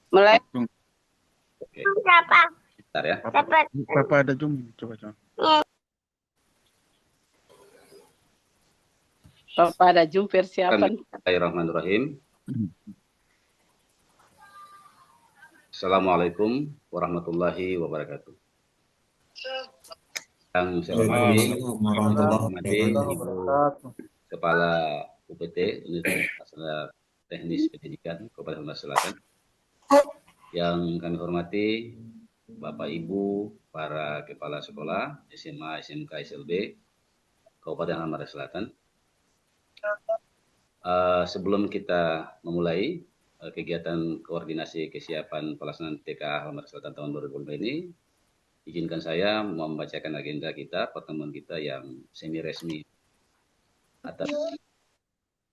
Mulai. Oke. Bentar ya. Papa ada Zoom, coba. Bapak ada Zoom persiapan. Bismillahirrahmanirrahim. Assalamualaikum warahmatullahi wabarakatuh. Yang saya hormati Ibu Kepala UPT Universitas Teknis Pendidikan Kabupaten Sumatera Selatan. Yang kami hormati Bapak Ibu para kepala sekolah SMA, SMK, SLB Kabupaten Sumatera Selatan. Sebelum kita memulai kegiatan koordinasi kesiapan pelaksanaan TKA Sumatera Selatan tahun 2025 ini, izinkan saya membacakan agenda kita, pertemuan kita yang semi resmi atas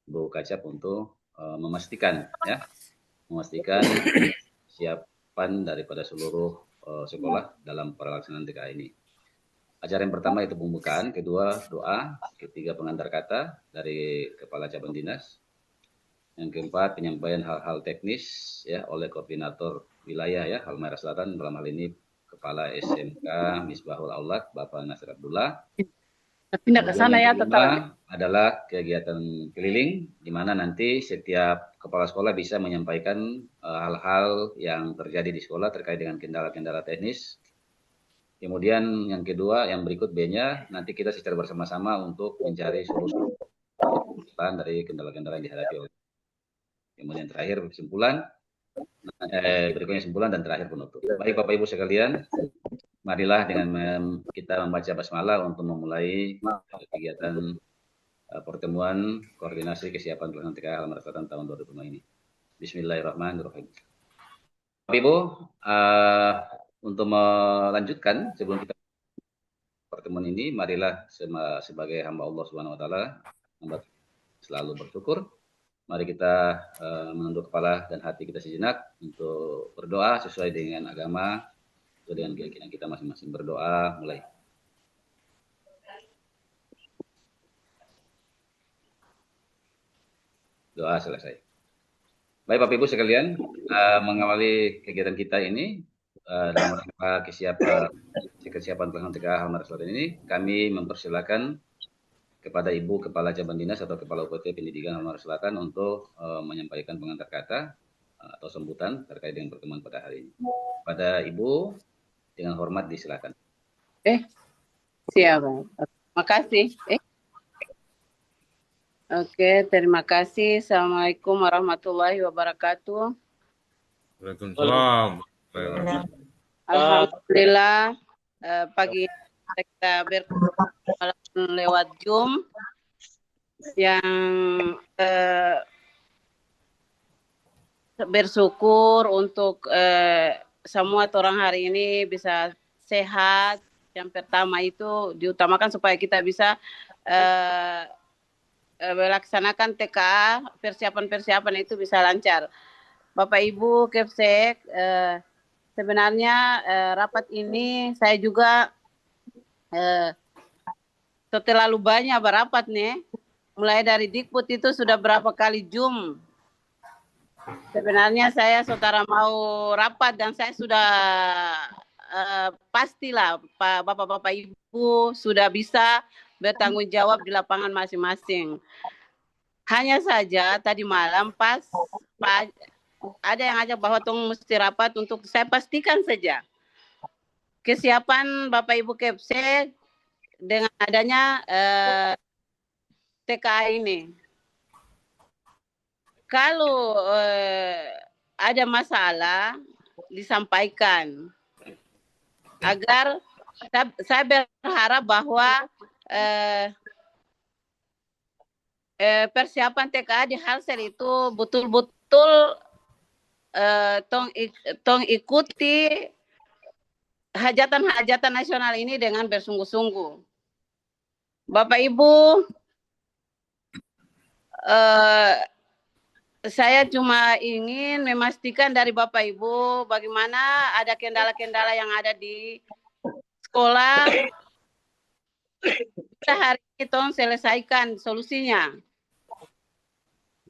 Bu Kacap untuk memastikan kesiapan daripada seluruh sekolah dalam pelaksanaan TKA ini. Acara yang pertama itu pembukaan, kedua doa, ketiga pengantar kata dari Kepala Cabang Dinas. Yang keempat, penyampaian hal-hal teknis ya oleh koordinator wilayah ya Halmahera Selatan, dalam hal ini Kepala SMK Misbahul Aulad Bapak Nasir Abdullah. Pindah ke sana ya, tetap. Adalah kegiatan keliling di mana nanti setiap kepala sekolah bisa menyampaikan hal-hal yang terjadi di sekolah terkait dengan kendala-kendala teknis. Kemudian yang kedua, yang berikut B-nya, nanti kita secara bersama-sama untuk mencari solusi dari kendala-kendala yang dihadapi oleh. Kemudian terakhir kesimpulan, berikutnya kesimpulan dan terakhir penutup. Baik Bapak Ibu sekalian, marilah dengan kita membaca basmalah untuk memulai kegiatan pertemuan koordinasi kesiapan pelaksanaan TKA Halmahera Selatan tahun 2005 ini. Bismillahirrahmanirrahim. Bapak Ibu, untuk melanjutkan sebelum kita pertemuan ini, marilah sebagai hamba Allah Subhanahu wa taala selalu bersyukur. Mari kita menunduk kepala dan hati kita sejenak untuk berdoa sesuai dengan agama, sesuai dengan keyakinan kita masing-masing. Berdoa mulai. Doa selesai. Baik Bapak Ibu sekalian, mengawali kegiatan kita ini dalam rangka kesiapan pelaksanaan TKA Halmahera Selatan ini, kami mempersilakan kepada Ibu Kepala Cabang Dinas atau Kepala UPT Pendidikan Halmahera Selatan untuk menyampaikan pengantar kata atau sambutan terkait dengan pertemuan pada hari ini. Pada Ibu, dengan hormat disilakan. Siap. Terima kasih. Oke, terima kasih. Assalamualaikum warahmatullahi wabarakatuh. Waalaikumsalam. Alhamdulillah, pagi kita berkenalan lewat Zoom yang bersyukur untuk semua orang hari ini bisa sehat. Yang pertama itu diutamakan supaya kita bisa melaksanakan TKA, persiapan-persiapan itu bisa lancar. Bapak Ibu Kepsek, sebenarnya rapat ini saya juga terlalu banyak berapat nih. Mulai dari Dikbud itu sudah berapa kali Zoom. Sebenarnya saya saudara mau rapat dan saya sudah pastilah Pak Bapak-Bapak Ibu sudah bisa bertanggung jawab di lapangan masing-masing. Hanya saja tadi malam pas ada yang ajak bahwa tong mesti rapat untuk saya pastikan saja kesiapan Bapak Ibu Kepsek dengan adanya TKA ini. Kalau ada masalah disampaikan agar saya berharap bahwa persiapan TKA di Halsel itu betul-betul tong ikuti hajatan-hajatan nasional ini dengan bersungguh-sungguh. Bapak Ibu, saya cuma ingin memastikan dari Bapak Ibu bagaimana ada kendala-kendala yang ada di sekolah. Kita hari ini tolong selesaikan solusinya.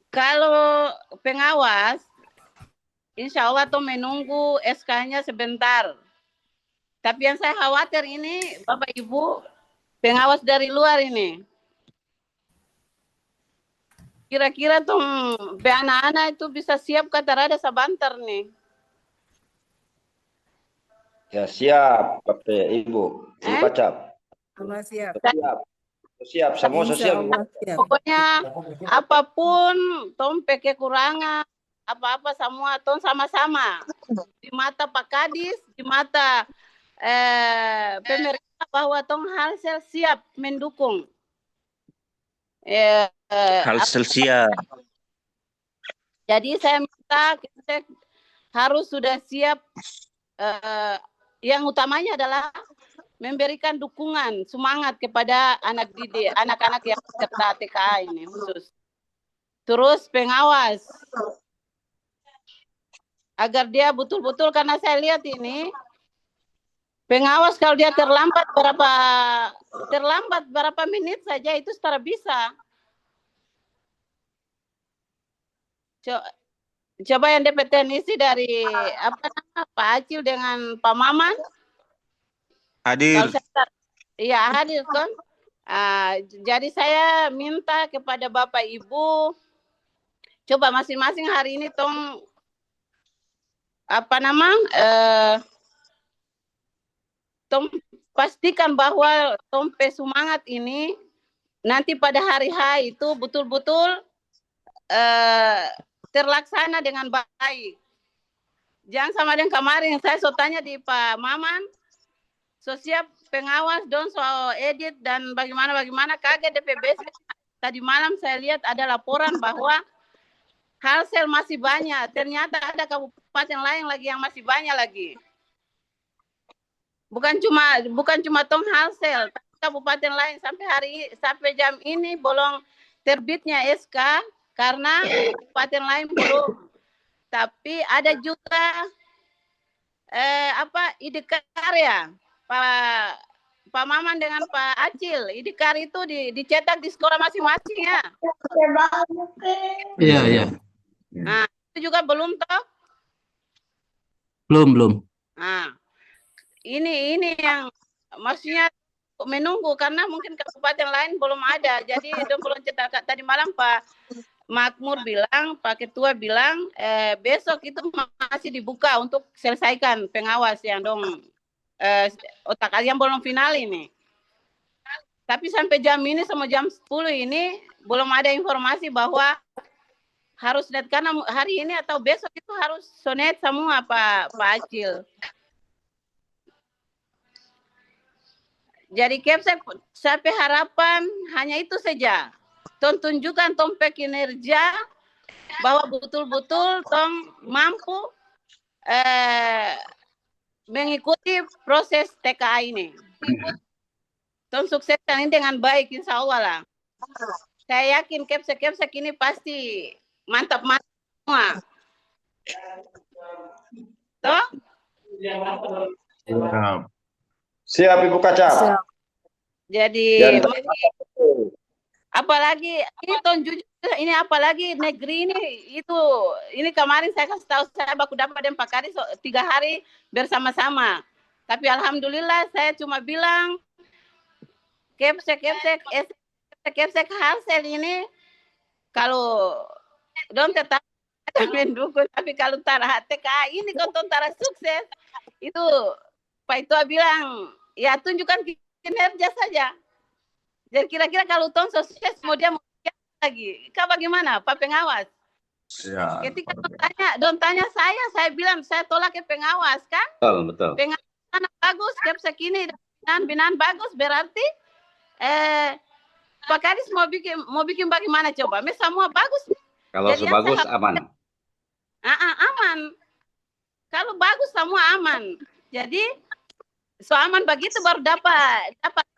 Kalau pengawas Insya Allah tuh menunggu SK-nya sebentar. Tapi yang saya khawatir ini Bapak Ibu pengawas dari luar ini. Kira-kira tuh anak-anak itu bisa siap kata rada sabantar nih. Ya siap, Bapak Ibu. Ibu Kacap. Allah siap. Siap. Siap, semua siap. siap. Pokoknya apapun tompe kekurangan, apa-apa semua tong sama-sama. Di mata Pak Kadis, di mata pemerintah bahwa tong Halsel siap mendukung. Halsel siap. Jadi saya minta kita harus sudah siap. Yang utamanya adalah memberikan dukungan, semangat kepada anak didik, anak-anak yang peserta TKA ini khusus. Terus pengawas, agar dia betul-betul, karena saya lihat ini, pengawas kalau dia terlambat berapa menit saja itu setara bisa. Coba yang dapat teknisi dari Pak Acil dengan Pak Maman. Hadir. Iya hadir kan. Jadi saya minta kepada Bapak Ibu, coba masing-masing hari ini tong tong pastikan bahwa tong semangat ini nanti pada hari H itu betul-betul terlaksana dengan baik. Jangan sama dengan kemarin saya so tanya di Pak Maman, so siap pengawas don so edit dan bagaimana kaget DPBC. Tadi malam saya lihat ada laporan bahwa Halsel masih banyak. Ternyata ada kabupaten lain lagi yang masih banyak lagi. Bukan cuma tong Halsel, tapi kabupaten lain sampai jam ini belum terbitnya SK karena kabupaten lain belum. Tapi ada juga IDKAR ya, Pak Maman dengan Pak Acil. IDKAR itu dicetak di sekolah masing-masing ya. Iya. Nah, itu juga belum toh? Belum. Nah, ini yang maksudnya menunggu karena mungkin kabupaten lain belum ada. Jadi belum cetak. Tadi malam Pak Makmur bilang, Pak Ketua bilang besok itu masih dibuka untuk selesaikan pengawas yang otak yang belum final ini. Tapi sampai jam ini sama jam 10 ini belum ada informasi bahwa harus net karena hari ini atau besok itu harus sonet semua Pak Acil. Jadi Kepsek sampai harapan hanya itu saja. Tong tunjukkan tong kinerja bahwa betul-betul tong mampu mengikuti proses TKA ini. Tong sukseskan ini dengan baik insya Allah lah. Saya yakin Kepsek ini pasti mantap semua. Toh? Siap Ibu Kacap. Jadi apalagi ini apalagi negeri ini kemarin saya kasih tahu saya baku dapat dan Pak Kadis 3 hari bersama-sama. Tapi alhamdulillah saya cuma bilang Kepsek Halsel ini kalau don tetap mendukung, tapi kalau tara TKA ini konton tara sukses itu Pak Itua bilang ya tunjukkan kinerja saja. Jadi kira-kira kalau Tom sukses mau dia lagi, bagaimana Pak Pengawas? Ya, ketika don tanya saya bilang saya tolak ke pengawas kan? Betul. Pengawas bagus, Kepsek ini binaan bagus berarti Pak Kadis mau bikin bagaimana coba? Semua bagus. Kalau sebagus aman. Aman. Kalau bagus semua aman. Jadi aman begitu baru dapat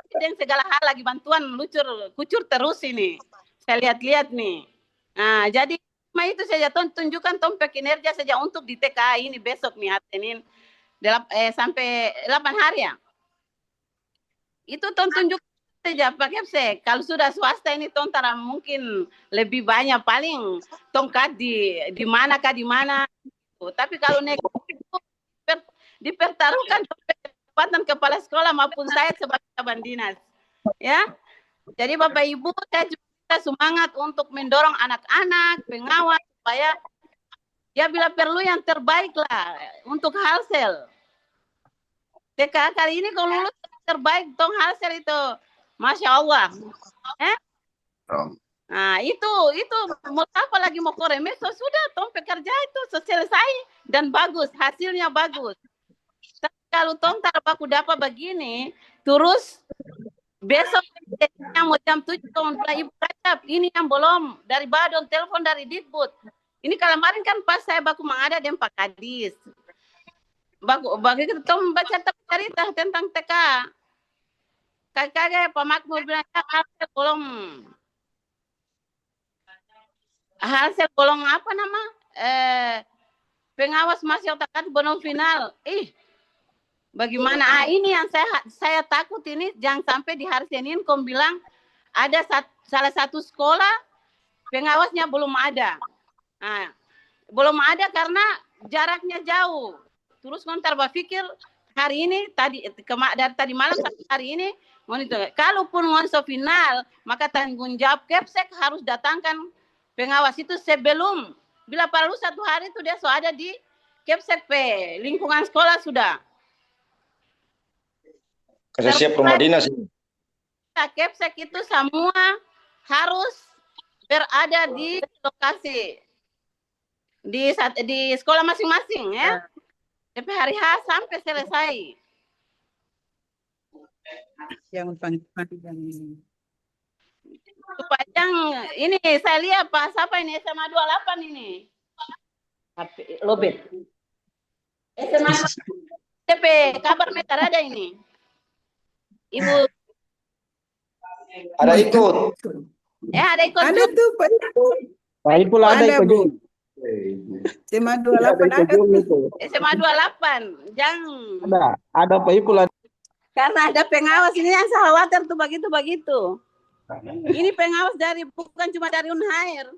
dengan segala hal lagi bantuan kucur terus ini. Saya lihat nih. Nah, jadi itu saja tunjukkan kinerja saja untuk di TKA ini besok nih hari Senin sampai 8 hari ya. Itu tunjuk saja Pak Kepsek. Kalau sudah swasta ini tara mungkin lebih banyak paling tongkat di mana Tapi kalau negeri itu dipertaruhkan jabatan kepala sekolah maupun saya sebagai kaban dinas. Ya, jadi Bapak Ibu, saya juga semangat untuk mendorong anak-anak, pengawas supaya ya bila perlu yang terbaik lah untuk Halsel. TK kali ini kalau lulus terbaik tong Halsel itu, Masya Allah. Nah itu mau apa lagi mau koremes, sudah tong pekerja itu selesai dan bagus, hasilnya bagus. Tapi kalau tong baku dapat begini, terus besok yang mau jam 7 tong Ibu kacap, ini yang belum dari Badon telepon dari Dikbud. Ini kemarin kan pas saya baku mengada dengan Pak Kadis. Bagi kita tong baca cerita tentang TK. Kakak Pak Makmur bilang hasil golong apa nama pengawas masih otak belum final. Bagaimana? Ini yang saya takut ini jangan sampai di hari Senin kau bilang ada salah satu sekolah pengawasnya belum ada. Nah, belum ada karena jaraknya jauh. Terus kontar berpikir hari ini dari tadi malam sampai hari ini monitor. Kalaupun ngonso final maka tanggung jawab Kepsek harus datangkan pengawas itu sebelum bila perlu 1 hari itu dia sudah ada di Kepsek lingkungan sekolah sudah. Kasih siap rumah dinas. Kepsek itu semua harus berada di lokasi di sekolah masing-masing ya. Sampai hari H sampai selesai. Yang panjang ini. Panjang ini saya lihat Pak siapa ini SMA 28 ini. Lobet. SMA TP kabar meter ada ini. Ibu ada ikut. ada ikut. Ada tuh Pak Ibu. Pak Ipul ada ikut juga. SMA 28 ada tuh. SMA 28. Jangan. Ada Pak Ipul ada. Karena ada pengawas ini yang saya khawatir tuh begitu. Ini pengawas bukan cuma dari Unhair.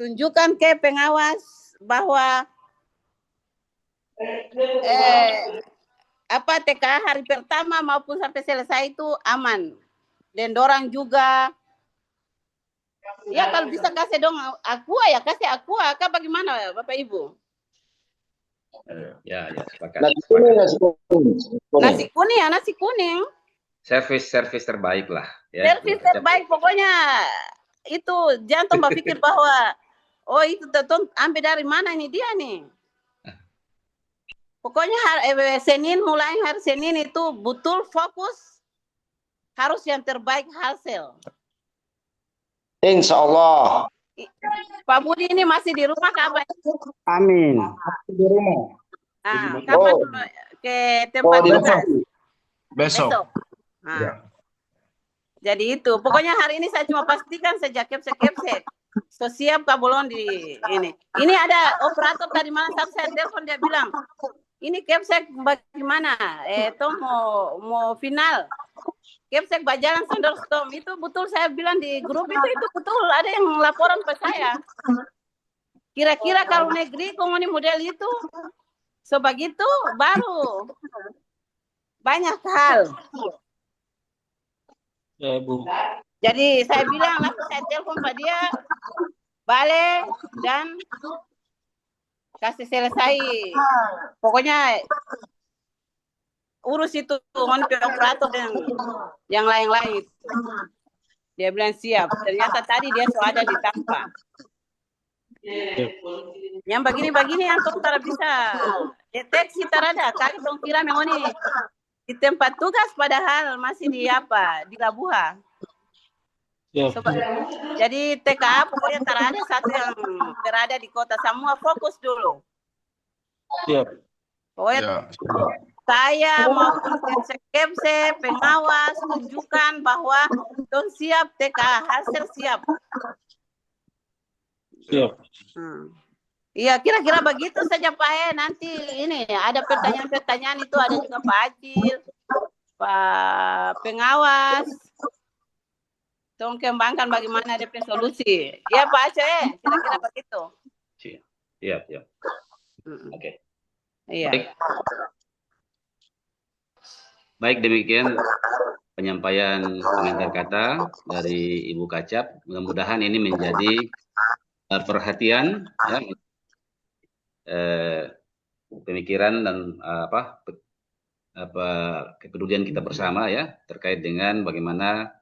Tunjukkan ke pengawas bahwa TK hari pertama maupun sampai selesai itu aman. Dan dorang juga ya kalau bisa kasih dong kasih aqua bagaimana Bapak Ibu? Ya, sepakat. Nasi kuning. Servis terbaik lah. Ya. Servis terbaik pokoknya itu jangan berpikir bahwa itu ambil dari mana ini dia nih. Pokoknya mulai hari Senin itu betul fokus harus yang terbaik hasil. Insya Allah. Pak Budi ini masih di rumah kapan? Amin. Di rumah. Kapan ke tempat tugas? Besok. Nah. Jadi itu, pokoknya hari ini saya cuma pastikan sejak Kepsek. So siap kabulon di ini. Ini ada operator tadi malam saya telepon dia bilang, ini Kepsek bagaimana? Mau final. Kepsek berjalan thunderstorm itu betul saya bilang di grup itu betul ada yang laporan ke saya. Kira-kira kalau negeri komuni model itu sebegitu baru banyak hal. Ya, Bu. Jadi saya bilang langsung saya telepon Pak dia balik dan kasih selesai. Pokoknya urus itu operator dan yang lain-lain. Dia bilang siap. Ternyata tadi dia sudah ada di tanpa. Yang begini-begini yang tuh bisa deteksi terada. Kali dong kira memang ini di tempat tugas padahal masih di Labuha. Jadi TKA pokoknya terada satu yang berada di kota semua fokus dulu. Pokoknya saya maupun Kepsek pengawas tunjukkan bahwa don siap TKA hasil siap. Iya kira-kira begitu saja Pak nanti ini ada pertanyaan-pertanyaan itu ada juga Pak Acil, Pak pengawas, tolong kembangkan bagaimana ada solusi. Ya Pak Acil kira-kira begitu. Iya, iya. Oke. Iya. Baik. Baik, demikian penyampaian komentar kata dari Ibu Kacap. Mudah-mudahan ini menjadi perhatian, ya, pemikiran dan apa kepedulian kita bersama ya terkait dengan bagaimana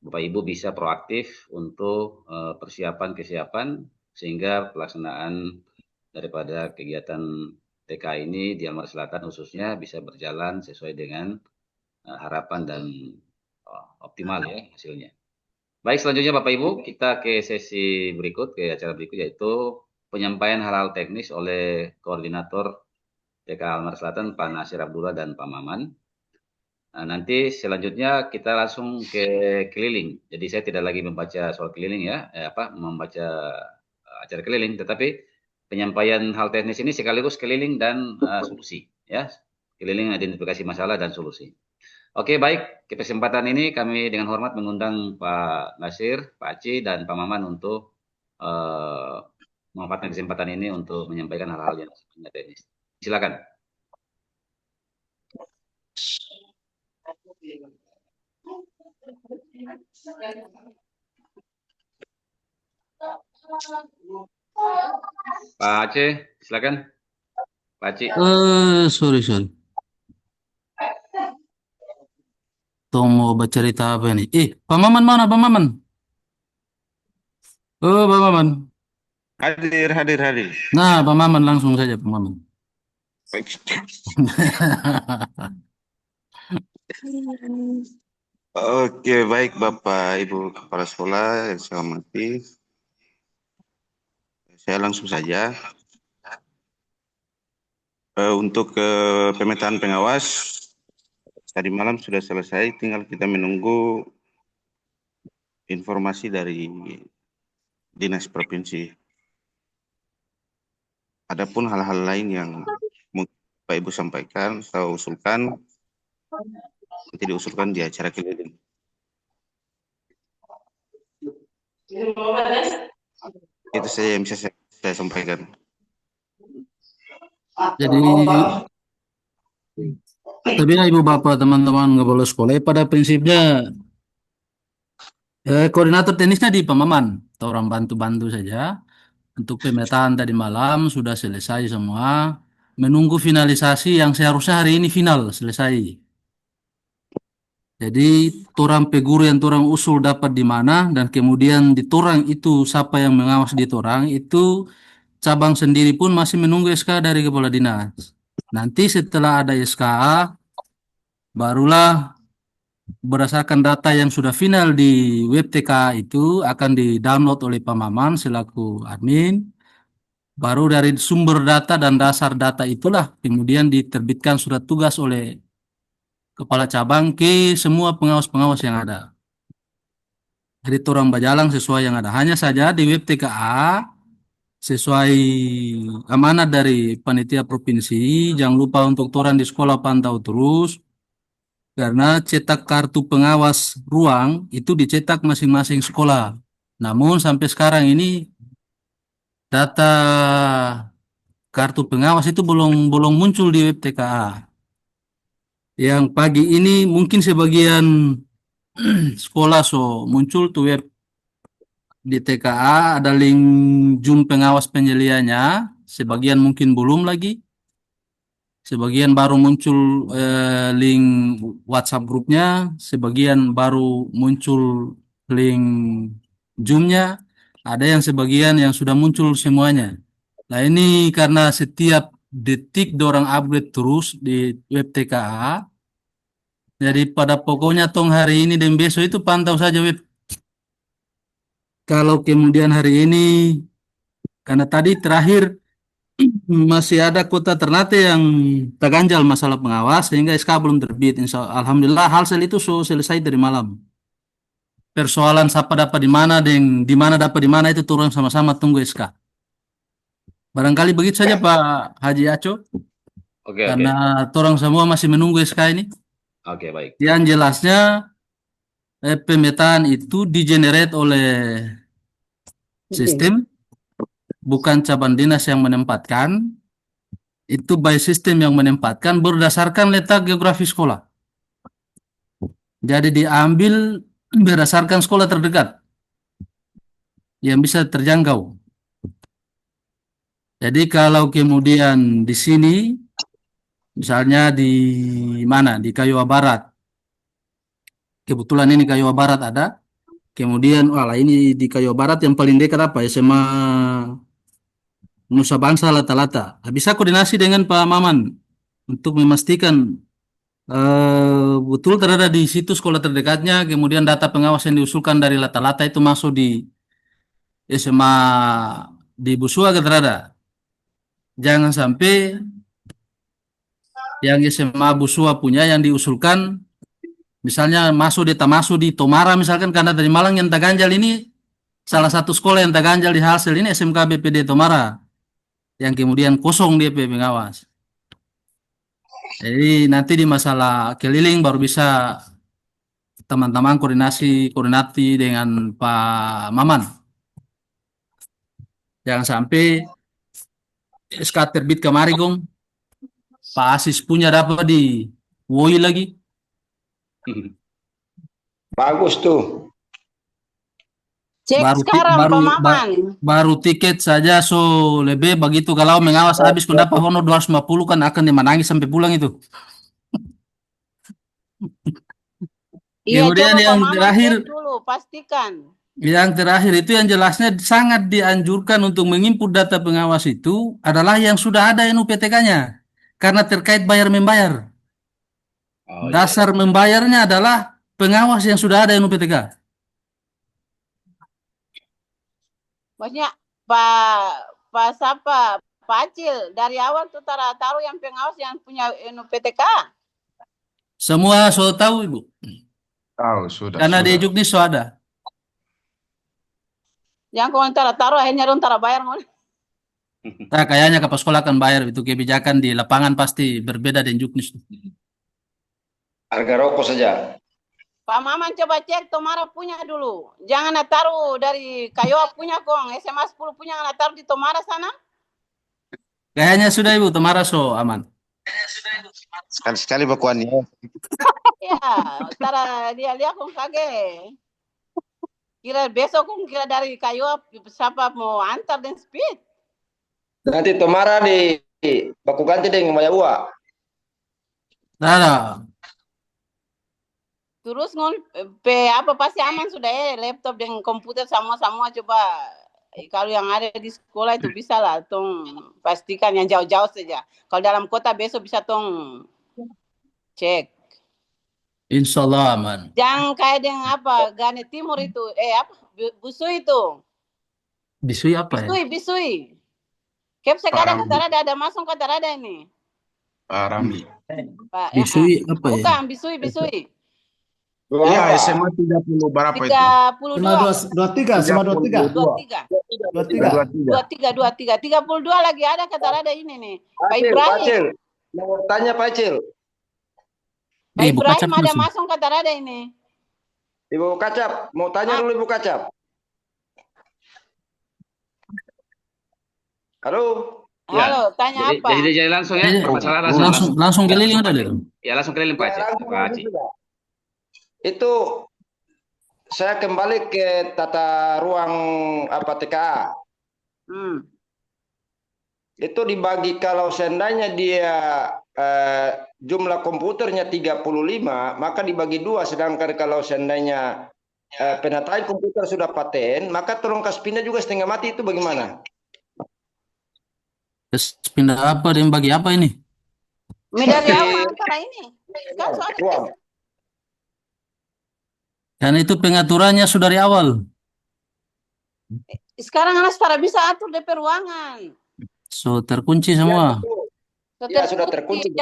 Bapak Ibu bisa proaktif untuk persiapan kesiapan sehingga pelaksanaan daripada kegiatan TK ini di Almar Selatan khususnya bisa berjalan sesuai dengan harapan dan optimal ya hasilnya. Baik, selanjutnya Bapak Ibu, kita ke sesi berikut, ke acara berikut yaitu penyampaian hal-hal teknis oleh Koordinator TK Almar Selatan, Pak Nasir Abdullah dan Pak Maman. Nah, nanti selanjutnya kita langsung ke keliling. Jadi saya tidak lagi membaca soal keliling ya, membaca acara keliling, tetapi penyampaian hal teknis ini sekaligus keliling dan solusi ya, keliling identifikasi masalah dan solusi. Oke, baik. Ke kesempatan ini kami dengan hormat mengundang Pak Nasir, Pak Aci, dan Pak Maman untuk memanfaatkan kesempatan ini untuk menyampaikan hal-hal yang sifatnya teknis. Silakan. Pak Aceh, silakan. Pak Aci. Sorry. Tuh mau bercerita apa nih? Pak Maman mana, Pak Maman? Oh, Pak Maman. Hadir. Nah, Pak Maman langsung saja, Pak Maman. Oke, baik Bapak Ibu Kepala Sekolah yang saya hormati. Saya langsung saja. Untuk pemetaan pengawas, tadi malam sudah selesai, tinggal kita menunggu informasi dari Dinas Provinsi. Adapun hal-hal lain yang mungkin Pak Ibu sampaikan atau usulkan, nanti diusulkan di acara keliling. Itu saja yang bisa saya sampaikan. Jadi, tapi ya Ibu Bapak, teman-teman nggak boleh sekolah. Pada prinsipnya, koordinator teknisnya di Pak Maman. Atau orang bantu-bantu saja. Untuk pemetaan tadi malam sudah selesai semua. Menunggu finalisasi yang seharusnya hari ini final selesai. Jadi torang peguru yang torang usul dapat di mana dan kemudian di torang itu siapa yang mengawas di torang itu cabang sendiri pun masih menunggu SK dari kepala dinas. Nanti setelah ada SK barulah berdasarkan data yang sudah final di web TK itu akan di-download oleh Pak Maman selaku admin. Baru dari sumber data dan dasar data itulah kemudian diterbitkan surat tugas oleh kepala cabang ke semua pengawas-pengawas yang ada. Jadi orang berjalan sesuai yang ada. Hanya saja di web TKA sesuai amanat dari panitia provinsi, jangan lupa untuk orang di sekolah pantau terus. Karena cetak kartu pengawas ruang itu dicetak masing-masing sekolah. Namun sampai sekarang ini data kartu pengawas itu belum muncul di web TKA. Yang pagi ini mungkin sebagian sekolah muncul tuh web di TKA ada link Zoom pengawas penyelianya, sebagian mungkin belum lagi, sebagian baru muncul link WhatsApp grupnya, sebagian baru muncul link Zoom-nya, ada yang sebagian yang sudah muncul semuanya. Nah ini karena setiap detik dorang upgrade terus di web TKA. Jadi pada pokoknya tong hari ini dan besok itu pantau saja web. Kalau kemudian hari ini, karena tadi terakhir masih ada kota Ternate yang terganjal masalah pengawas sehingga SK belum terbit. Alhamdulillah Halsel itu selesai dari malam. Persoalan siapa dapat di mana dan di mana dapat di mana itu turun sama-sama tunggu SK. Barangkali begitu saja Pak Haji Aco. Oke. Karena orang semua masih menunggu SK ini. Oke, baik. Yang jelasnya pemetaan itu di-generate oleh sistem bukan cabang dinas yang menempatkan, itu by system yang menempatkan berdasarkan letak geografi sekolah. Jadi diambil berdasarkan sekolah terdekat yang bisa terjangkau. Jadi kalau kemudian di sini, misalnya di mana, di Kayuwa Barat, kebetulan ini Kayuwa Barat ada, kemudian wala ini di Kayuwa Barat yang paling dekat apa, SMA Nusa Bangsa Lata-Lata. Bisa koordinasi dengan Pak Maman untuk memastikan betul terada di situ sekolah terdekatnya, kemudian data pengawas yang diusulkan dari Lata-Lata itu masuk di SMA di Busua terada. Jangan sampai yang SMA Busua punya yang diusulkan misalnya masuk di Tomara misalkan, karena dari Malang yang terganjal ini salah satu sekolah yang terganjal di hasil ini SMK BPD Tomara yang kemudian kosong dia pengawas. Jadi nanti di masalah keliling baru bisa teman-teman koordinasi dengan Pak Maman. Jangan sampai SK terbit kemarin Gong, Pak Asis punya dapat di Woi lagi. Bagus tuh. Cek sekarang Pak Maman. Baru tiket saja so lebih begitu, kalau mengawas habis kau dapat honor 250 kan akan dimenangi sampai pulang itu. Iya, kemudian coba yang Pak Maman terakhir cek dulu, pastikan. Yang terakhir itu yang jelasnya sangat dianjurkan untuk menginput data pengawas itu adalah yang sudah ada NUPTK-nya. Karena terkait bayar-membayar. Dasar membayarnya adalah pengawas yang sudah ada NUPTK. Maksudnya Pak Acil, dari awal tuh taruh yang pengawas yang punya NUPTK. Semua sudah tahu Ibu. Tahu sudah. Karena di Juknis sudah ada. Yang kau taruh akhirnya dong bayar. Nah, kayaknya kapal sekolah akan bayar, itu kebijakan di lapangan pasti berbeda dengan Juknis. Harga rokok saja. Pak Maman coba cek Tomara punya dulu. Jangan taruh dari Kayuwa punya Kong, SMA 10 punya taruh di Tomara sana. Kayaknya sudah Ibu, Tomara so aman. Sekali-sekali bakuan ya. Ya, tara dia lihat Kong kaget. Kira besok Kong kira dari Kayuwa siapa mau antar dan speed. Nanti Tomara di baku ganti dengan Mayawa. Nah, Terus apa pasti aman sudah ya, laptop dengan komputer semua coba. Kalau yang ada di sekolah itu bisa lah, tong pastikan yang jauh-jauh saja. Kalau dalam kota besok bisa tong cek. insya Allah aman. Jangan kayak dengan apa, Gane Timur itu, Busui itu. Bisui apa ya? Bisui. Kep sekarang ada masuk kata ada ini. Pak Ramli. Bisui apa ya? Bukan, Bisui. Iya, SMA 30 berapa itu? 32. 23. 32 lagi ada kata ada ini nih. Pak Ibrahim. Mau tanya Pak Acil. Pak Ibrahim ada masuk kata ada ini. Ibu Kacap, mau tanya dulu Ibu Kacap. Halo. Halo, tanya apa? Jadi langsung ya. Langsung keliling udah deh. Ya langsung keliling Pak Acil. Itu saya kembali ke tata ruang TKA. Itu dibagi kalau seandainya dia jumlah komputernya 35, maka dibagi 2. Sedangkan kalau seandainya penataan komputer sudah paten, maka tolong kasih pindah juga setengah mati, itu bagaimana? Pindah apa dan bagi apa ini? Dari awal antara ini. Kan soalnya Karena itu pengaturannya sudah dari awal. sekarang anak setara bisa atur DP ruangan. So terkunci semua. Ya, sudah terkunci.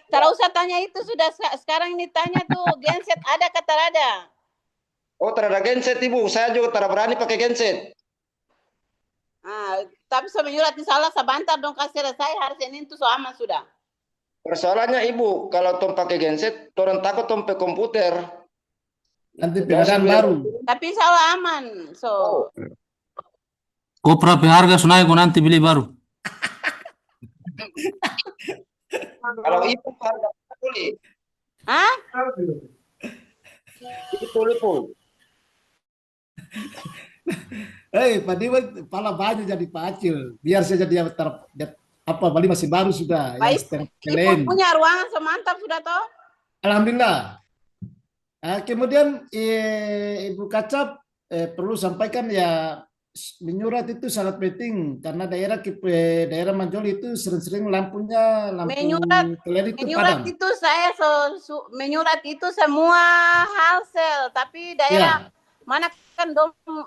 Tara usah tanya itu, sudah sekarang ini tanya tuh genset ada kata ada. Oh, terada genset Ibu. Saya juga tidak berani pakai genset. Tapi saya menyurat salah sebentar dong kasih saya hari Senin itu so aman sudah. Persoalannya Ibu, kalau tom pakai genset, orang takut tom pakai komputer. Nanti pilihan baru. Tapi insya Allah aman. So. Kopra harga sunai kok nanti beli baru. Kalau itu harga beli. Hah? Itu Lipul. Pak Diman pala baju jadi pacil. Biar saja dia apa bali masih baru sudah. Pak Yang setengah Ibu kelen. punya ruangan semantap sudah toh? Alhamdulillah. Kemudian Ibu Kacap perlu sampaikan ya menyurat itu sangat penting karena daerah Majoli itu sering-sering lampu kelen itu Menyurat padam. itu saya menyurat itu semua halsel, tapi daerah mana kan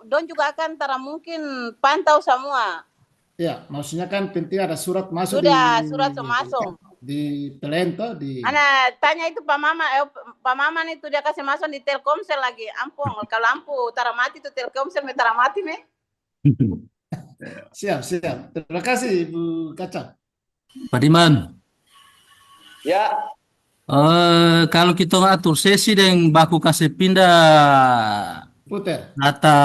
don juga akan mungkin pantau semua. Ya, maksudnya kan penting ada surat masuk Sudah surat masuk. Di Pelento di. Ana tanya itu Pak Maman itu dia kasih masuk di Telkomsel lagi. Ampun, kalau lampu utara mati itu Telkomsel utara mati nih. Siap. Terima kasih Ibu Kacap. Pak Diman. Ya. Kalau kita atur sesi dan baku kasih pindah Puter. data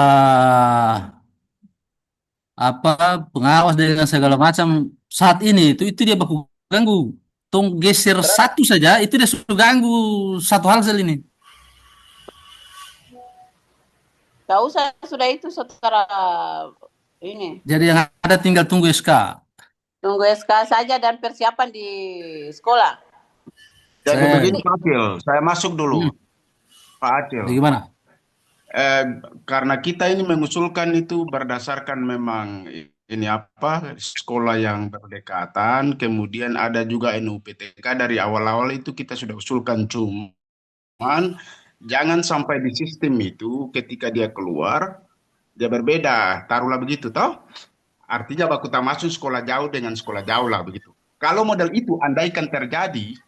pengawas dengan segala macam saat ini itu dia baku ganggu. Tong geser satu saja itu dia sudah ganggu satu halsel ini. Gak usah sudah itu secara ini. Jadi yang ada tinggal tunggu SK. Tunggu SK saja dan persiapan di sekolah. Jadi begini Pak Acil, saya masuk dulu. Pak Acil. Gimana? Karena kita ini mengusulkan itu berdasarkan memang ini sekolah yang berdekatan, kemudian ada juga NUPTK dari awal-awal itu kita sudah usulkan, cuman jangan sampai di sistem itu ketika dia keluar dia berbeda, taruhlah begitu toh. Artinya baku masuk sekolah jauh dengan sekolah jauh lah begitu. Kalau model itu andaikan terjadi,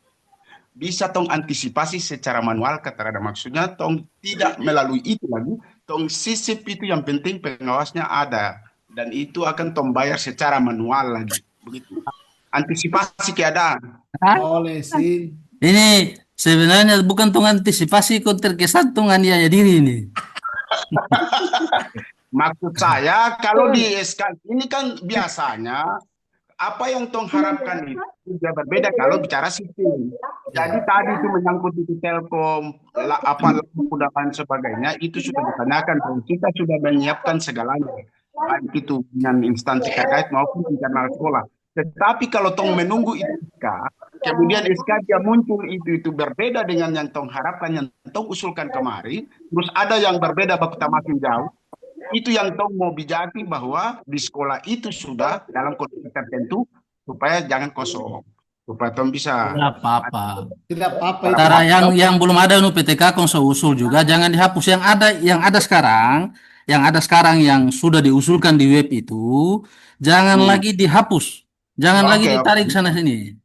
bisa tong antisipasi secara manual, kata ada maksudnya tong tidak melalui itu lagi, tong sisip itu yang penting pengawasnya ada. Dan itu akan tong bayar secara manual lagi. Begitu. Antisipasi keadaan. Boleh sih. Ini sebenarnya bukan tong antisipasi kok terkesan tong aniaya diri ini. Maksud saya kalau di SK ini kan biasanya apa yang tong harapkan itu juga berbeda kalau bicara sistem. Jadi tadi itu menyangkut itu Telkom, lampu dan sebagainya itu sudah ditanyakan. Kita sudah menyiapkan segalanya. Baik itu dengan instansi terkait maupun internal sekolah. Tetapi kalau tong menunggu itu SK, kemudian SK dia muncul itu berbeda dengan yang tong harapkan, yang tong usulkan kemarin, terus ada yang berbeda baku makin jauh, itu yang tong mau bijaki bahwa di sekolah itu sudah dalam kondisi tertentu supaya jangan kosong, supaya tong bisa. Tidak apa-apa. Antara yang belum ada PTK kong usul juga jangan dihapus, yang ada sekarang yang sudah diusulkan di web itu jangan lagi dihapus, jangan lagi ditarik sana sini.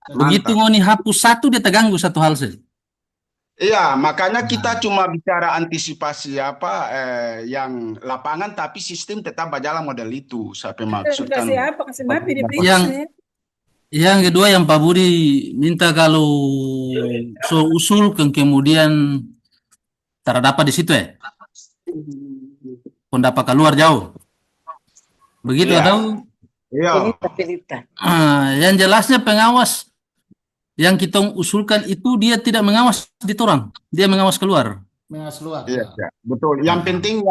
Begitu mau dihapus satu dia terganggu satu hal sih. Iya, makanya kita cuma bicara antisipasi yang lapangan, tapi sistem tetap berjalan model itu. Sampai maksudkan. Kasih mapi di Yang kedua yang Pak Budi minta kalau usul kemudian terdapat di situ pendapat keluar jauh. Begitu atau? Iya. Yang jelasnya pengawas yang kita usulkan itu dia tidak mengawas di torang, dia mengawas keluar. Mengawas keluar. Iya, betul. Yang penting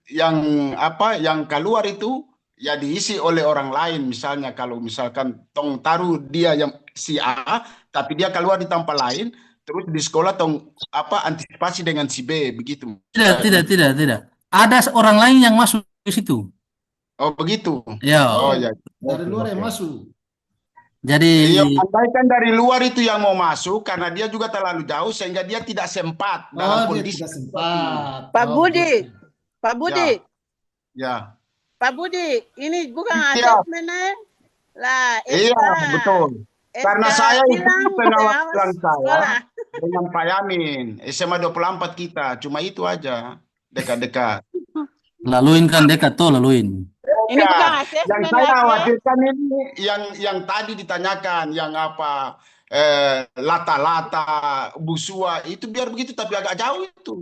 yang keluar itu ya diisi oleh orang lain. Misalnya kalau misalkan tong taruh dia yang si A, tapi dia keluar di tempat lain, terus di sekolah tong antisipasi dengan si B begitu. Tidak. Ada orang lain yang masuk di situ. Oh begitu. Ya. Oh ya. Dari luar yang masuk. Jadi andaikan dari luar itu yang mau masuk karena dia juga terlalu jauh sehingga dia tidak sempat dalam kondisi. Tidak sempat. Pak Budi. Ya. Pak Budi, ini bukan asesmen lah. Iya, betul. Karena saya itu pengawasan saya dengan Pak Yamin, SMA 24 kita, cuma itu aja, dekat-dekat. Laluin kan dekat tuh, laluin. Ini bukan asesmen. Yang saya khawatirkan ini yang tadi ditanyakan, yang lata-lata, busua, itu biar begitu, tapi agak jauh itu.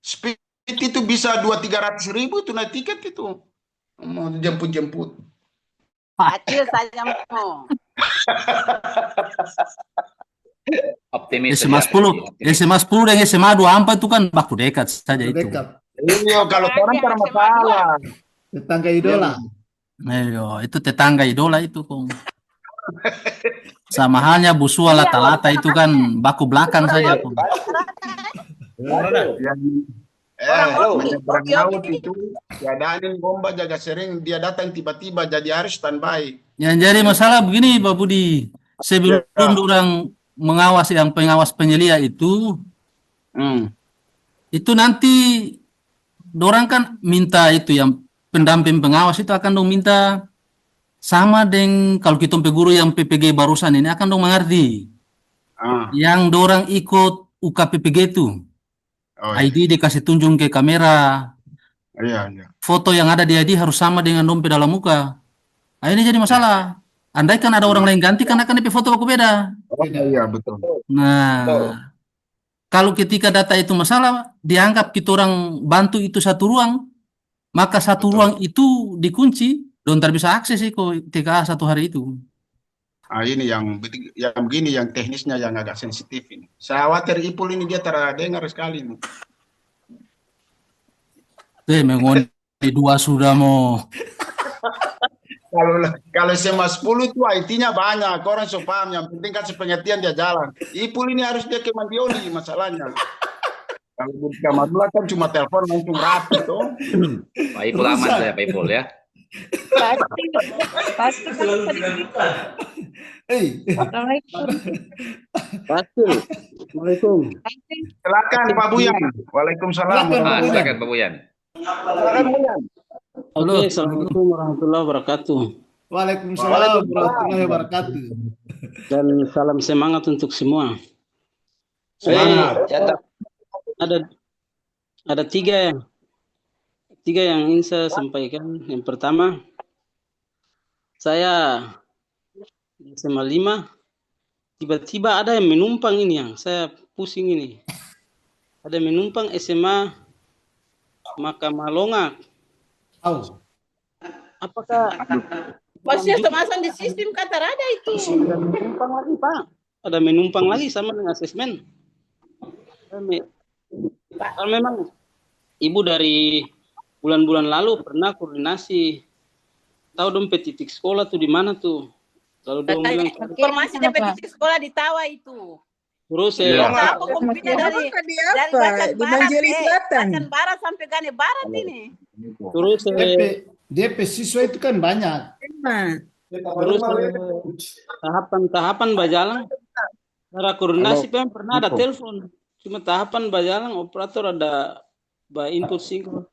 Speed itu bisa 200-300 ribu itu naik tiket itu. Mau jemput-jemput. Acil saja mau. Optimis SMA saja. 10, SMA 10 dan SMA 24 itu kan baku dekat saja itu. Dekat. Iya, kalau orang Apalagi tak SMA masalah. Tetangga idola. Ayo, itu tetangga idola itu kong. Sama halnya Bu Sua Iya, Lata-Lata itu kan baku belakang saja kong. Menyeberang laut itu diadain bomba jaga sering dia datang tiba-tiba jadi harus standby. Yang jadi masalah begini Pak Budi, sebelum orang mengawas yang pengawas penyelia itu nanti dorang kan minta itu yang pendamping pengawas itu akan dong minta sama dengan kalau kita guru yang PPG barusan ini akan dong mengerti. Yang dorang ikut UKPPG itu. ID dikasih tunjuk ke kamera. Iya. Foto yang ada di ID harus sama dengan dompet dalam muka. Nah, ini jadi masalah. Andai kan ada orang lain ganti kan akan DP foto aku beda. Iya, betul. Nah, kalau ketika data itu masalah, dianggap kita orang bantu itu satu ruang, maka satu ruang itu dikunci, dan tak bisa akses ke TKA satu hari itu. Ini yang begini yang teknisnya yang agak sensitif ini. Saya khawatir Ipul ini dia terdengar sekali nih. Mengondi dua sudah mau. Kalau SMA 10 itu IT-nya banyak, orang so paham, yang penting kan sepengertian dia jalan. Ipul ini harus dia ke Mandioli masalahnya. Kalau di kamar dua kan cuma telepon langsung rapi tuh. Pak Ipul aman saya Pak Ipul ya. Pasti Assalamualaikum. Silakan Pak Buyan. Waalaikumsalam. Silakan Pak Buyan. Oke, Assalamualaikum warahmatullahi wabarakatuh. Waalaikumsalam warahmatullahi wabarakatuh. Dan salam semangat untuk semua. Ada tiga yang ingin saya sampaikan. Yang pertama, saya di SMA 5 tiba-tiba ada yang menumpang ini yang saya pusing ini. Ada menumpang SMA Makamalonga. Apakah Masih termasuk di sistem kata ada itu. ada menumpang lagi Pak? Ada menumpang lagi sama dengan asesmen. Kalau memang Ibu dari bulan-bulan lalu pernah koordinasi, tahu dompet titik sekolah tuh di mana tuh? Lalu dia bilang Informasi dapat titik sekolah di Tawa itu. terus Apa kompinya dari Bacan di Manjeli Selatan. Bacan Barat sampai Gane Barat ini. terus DP siswa itu kan banyak. terus tahapan berjalan. Cara koordinasi pernah ada telepon. Cuma tahapan berjalan, operator ada input sinkron.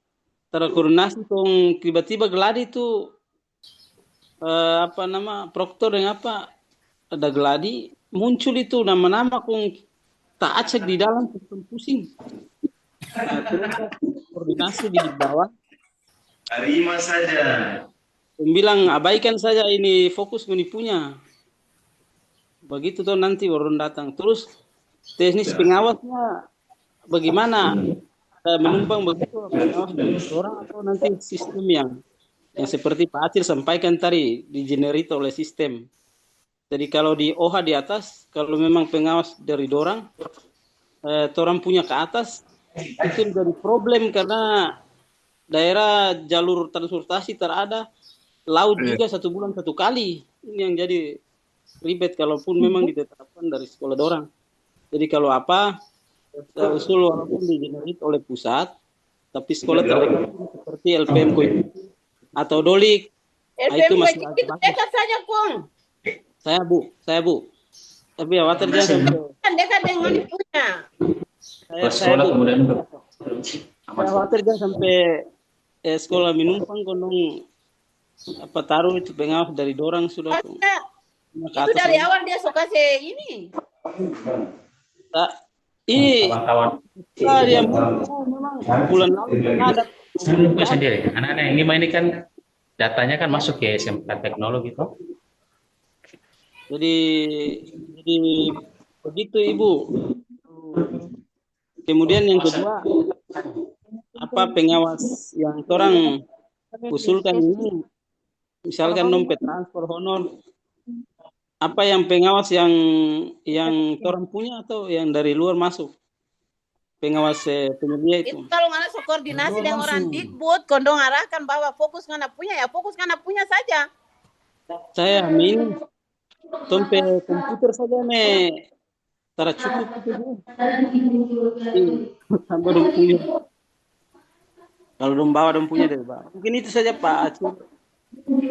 Cara koordinasi tong tiba-tiba geladi itu proktor yang ada geladi muncul itu nama-nama kong tak acak di dalam pusing. Terus koordinasi di bawah. Terima saja. Bilang abaikan saja ini fokus menipunya. Begitu tuh nanti baru datang. Terus teknis pengawasnya bagaimana? Ada menumpang begitu pengawas dari orang atau nanti sistem yang seperti Pak Acil sampaikan tadi digenerate oleh sistem. Jadi kalau di OHA di atas, kalau memang pengawas dari dorang, orang punya ke atas, itu menjadi problem karena daerah jalur transportasi terada, laut juga 1 bulan 1 kali. Ini yang jadi ribet kalaupun memang ditetapkan dari sekolah dorang. Jadi kalau usul walaupun digenerate oleh pusat, tapi sekolah terdekat seperti LPM atau Dolik, itu masih itu dekat saja Kong. Saya bu. Tapi khawatir jangan Kan dekat dengan punya. Saya khawatir jangan sampai sekolah menumpang kondong taruh itu pengawas dari dorang sudah. Itu dari awal dia suka ini. Dia memang bulan lalu ada sendiri. Anak-anak yang 5 ini kan datanya kan masuk ke SMK teknologi toh. Jadi begitu Ibu. Kemudian yang kedua, pengawas yang orang usulkan ini, misalkan dompet transfer honor, apa yang pengawas yang orang punya atau yang dari luar masuk? Pengawas penyedia itu. Itu kalau ngana koordinasi dengan orang Dikbud, kondong arahkan bahwa fokus ngana punya ya fokus ngana punya saja. Saya amin. Dompet komputer saja tara cukup itu. Tambah dong punya. Kalau dong bawa dong punya dari bawah. Mungkin itu saja Pak Acil.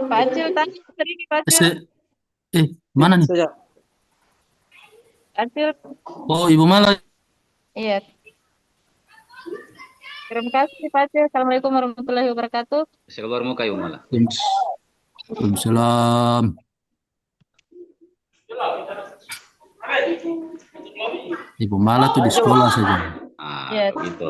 Pak Acil tanya sering Pak Acil. Mana nih? Saja. Acil. Oh, Ibu Mala. Iya. Terima kasih Pak Acil. Assalamualaikum warahmatullahi wabarakatuh. Keluar muka Ibu Mala. Waalaikumsalam. Ibu Mala tuh di sekolah saja. Yes. Gitu.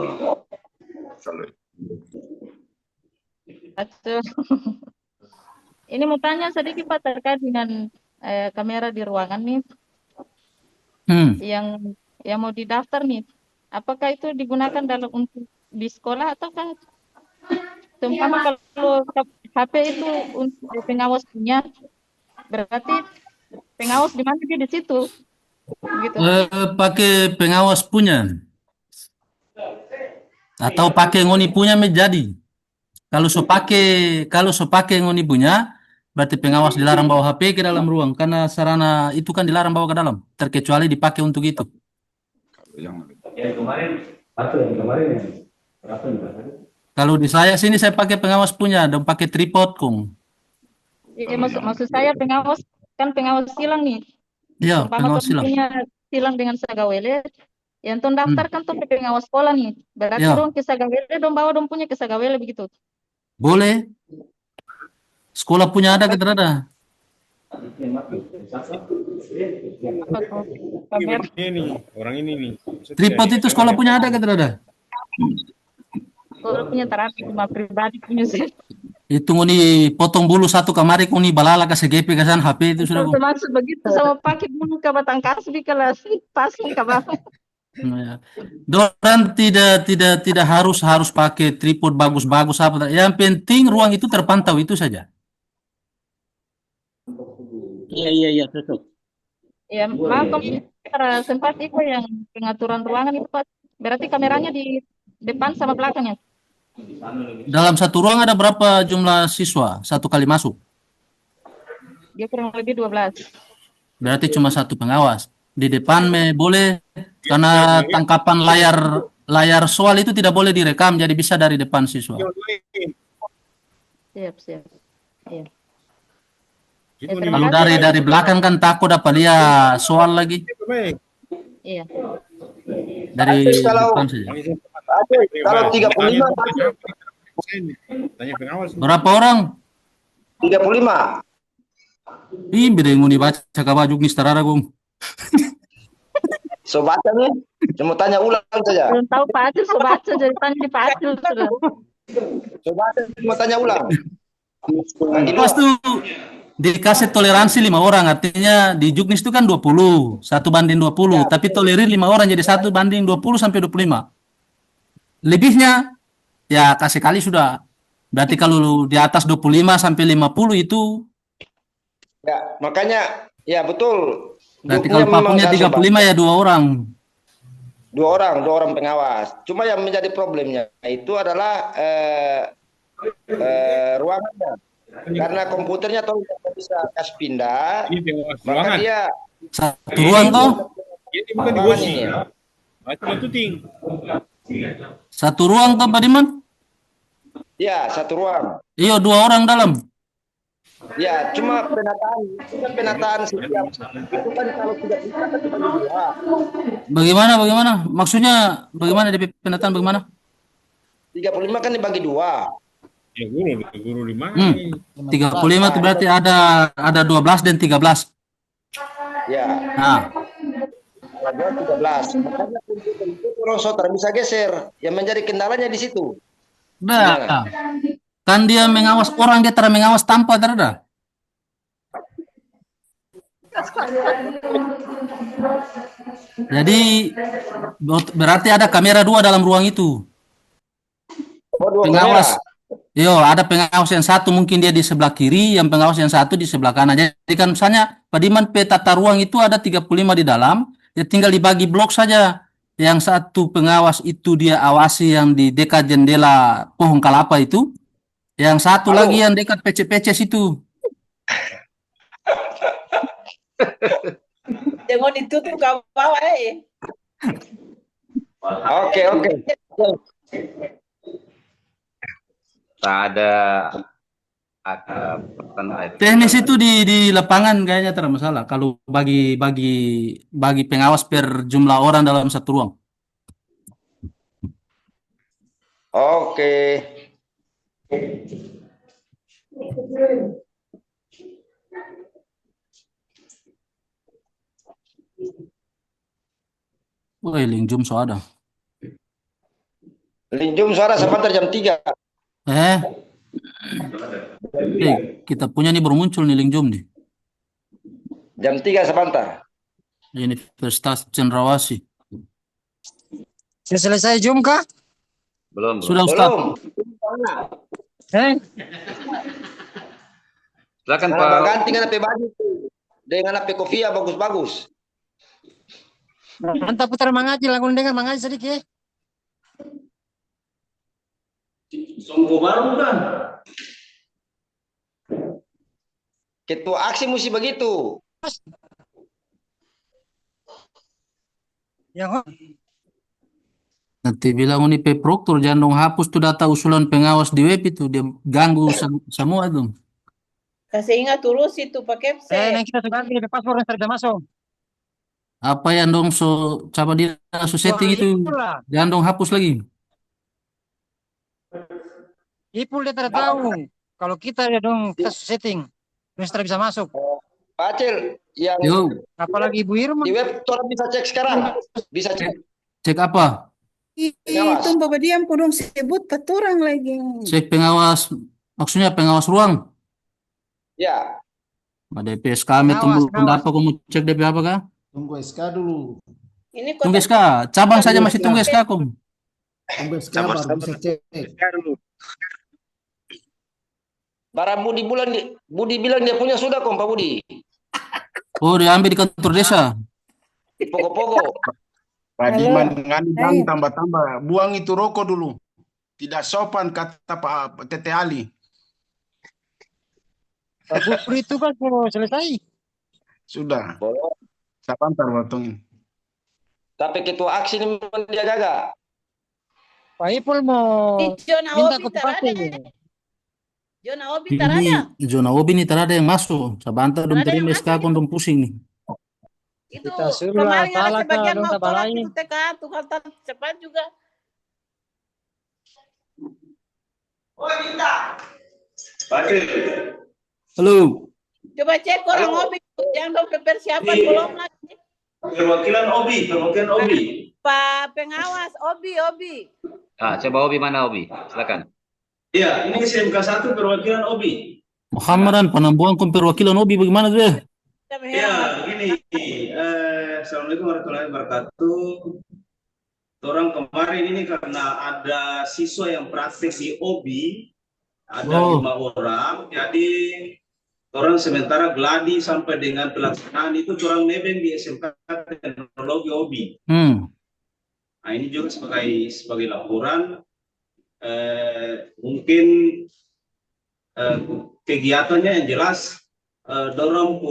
Ini mau tanya sedikit Pak terkait dengan kamera di ruangan nih. Yang mau didaftar nih. Apakah itu digunakan dalam untuk di sekolah ataukah seumpama kalau HP itu untuk pengawas punya, berarti pengawas di mana dia di situ? Gitu. Pakai pengawas punya atau pakai ngoni punya menjadi. Kalau so pakai ngoni punya, berarti pengawas dilarang bawa HP ke dalam ruang karena sarana itu kan dilarang bawa ke dalam, terkecuali dipakai untuk itu. Kalau di saya sini saya pakai pengawas punya dan pakai tripod kong. Iya, maksud saya pengawas kan pengawas silang nih. Iya, pengawas silang. Silang dengan sagawele. Yang ton daftar kan tuh pengawas sekolah nih. Berarti dong ke sagawele dong bawa dong punya ke sagawele begitu. Boleh. Sekolah punya ada kita ada. Orang ini nih. Tripod itu sekolah punya ada kita ada. Sekolah punya terapi cuma pribadi punya sih. Itu ngoni potong bulu satu kamari ngoni balala ke CGP ke sana HP itu sudah. Maksud begitu sama pakai bulu ke batang kasbi kelas pasang ke bawah. Doran tidak harus pakai tripod bagus-bagus apa. Yang penting ruang itu terpantau itu saja. Iya cocok. Ya, maaf kalau sempat itu yang pengaturan ruangan itu Pak. Berarti kameranya di depan sama belakangnya. Dalam satu ruang ada berapa jumlah siswa satu kali masuk? Dia kurang lebih 12. Berarti cuma satu pengawas. Di depan boleh karena tangkapan layar soal itu tidak boleh direkam, jadi bisa dari depan siswa. Siap. Iya. Kalau dari belakang kan takut dapat lihat soal lagi. Iya. Dari depan saja. Kalau 35 berapa orang? 35. Ih, beda yang dibaca kabajuk nih setarara gong. So baca nih, cuma tanya ulang saja. Belum tahu Pak Acil, so baca jadi tanya di Pak Acil sudah. So baca cuma tanya ulang. Pas tuh dikasih toleransi 5 orang, artinya di Juknis itu kan 20, 1:20, tapi tolerir 5 orang jadi 1:20 sampai 25. Lebihnya ya kasih kali sudah. Berarti kalau di atas 25 sampai 50 itu ya, makanya ya betul. Berarti kalau papunya 35 ya 2 orang. 2 orang pengawas. Cuma yang menjadi problemnya itu adalah ruangannya. Karena komputernya tuh bisa kasih pindah. Maka dia satu ruang tuh. Ini bukan di bos ini. Itu ting. Satu ruang tuh Pak Diman? Ya, satu ruang. Iya, 2 orang dalam. Ya, cuma penataan setiap itu kan kalau tidak bisa kan dibagi 2. Bagaimana? Maksudnya bagaimana di penataan bagaimana? 35 kan dibagi 2. Ya guru di mana? 35 itu berarti ada 12 dan 13. Ya. Nah. 13. Makanya itu rosoter bisa geser. Yang menjadi kendalanya di situ. Nah. Kan dia mengawas orang, dia terang mengawas tanpa terada. Jadi berarti ada kamera 2 dalam ruang itu. Oh, 2 pengawas. kamera. Yo, ada pengawas yang satu mungkin dia di sebelah kiri, yang pengawas yang satu di sebelah kanan. Jadi kan misalnya Padiman tata ruang itu ada 35 di dalam, ya tinggal dibagi blok saja. Yang satu pengawas itu dia awasi yang di dekat jendela pohon kelapa itu, yang satu lagi yang dekat PC-PC situ. Jangan ditutup ke bawah Oke. Tak ada teknis itu di lapangan kayaknya tidak masalah kalau bagi pengawas per jumlah orang dalam satu ruang. Oke. Woi, Lingjum so ada. Lingjum suara sebentar jam 3. Kita punya nih baru muncul nih Lingjum nih. Jam 3 sebentar. Universitas Cendrawasih. Sudah selesai Jum kah? Belum. Sudah Ustaz. Silakan Pak. Ganti dengan HP baju dengan HP kopiah bagus-bagus. Mantap putar mengaji langsung dengan mengaji sedikit. Songgo baru kan? Ketua aksi mesti begitu. Yang nanti bilang ini Proktor jangan dong hapus tuh data usulan pengawas di web itu, dia ganggu semua itu. Kasih ingat terus itu pakai yang kita sudah ganti password yang sudah masuk. Apa yang dong coba dia setting itu jangan dong hapus lagi. Ipul dia tidak tahu kalau kita ya dong setting sudah bisa masuk. Pak Acil yang apalagi Ibu Irma di web orang bisa cek sekarang. Bisa cek. Cek apa? Itu Bapak Diam kurang sebut peturang lagi. Cek pengawas, maksudnya pengawas ruang. Ya. Ada PSK kami tunggu pendapat kamu cek DP apa kah? Tunggu SK dulu. Ini tunggu SK, cabang saja masih tunggu SK kom. Tunggu SK baru bisa cek. Barang Budi bilang dia punya sudah kom Pak Budi. Oh, diambil di kantor desa. Pogo-pogo. Padiman ngani tambah-tambah. Buang itu rokok dulu. Tidak sopan kata Pak Tete Ali. Pak Budi itu kan selesai. Sudah. Sebentar watongin. Tapi ketua aksi ini memang dia gagal. Pak Ipul mau minta kopi. Zona Obi terada. Zona Obi ini terada yang masuk. Sebentar dong terima SK kondom pusing nih. Itu kemarin ada sebagian mau tolak itu TK tukar cepat juga. Oh minta. Halo. Coba cek orang Obi yang dong persiapan belum lagi. Perwakilan Obi. Pak pengawas Obi. Coba Obi mana Obi? Silakan. Iya, ini SMK 1 perwakilan Obi. Muhammadan penambuhan perwakilan Obi bagaimana tuh? Ya, begini. Assalamualaikum warahmatullahi wabarakatuh. Orang kemarin ini karena ada siswa yang praktek di Obi, ada 5 orang, jadi orang sementara gladi sampai dengan pelaksanaan itu orang nebeng di SMK Teknologi Obi. Nah ini juga sebagai laporan. Mungkin kegiatannya yang jelas dorong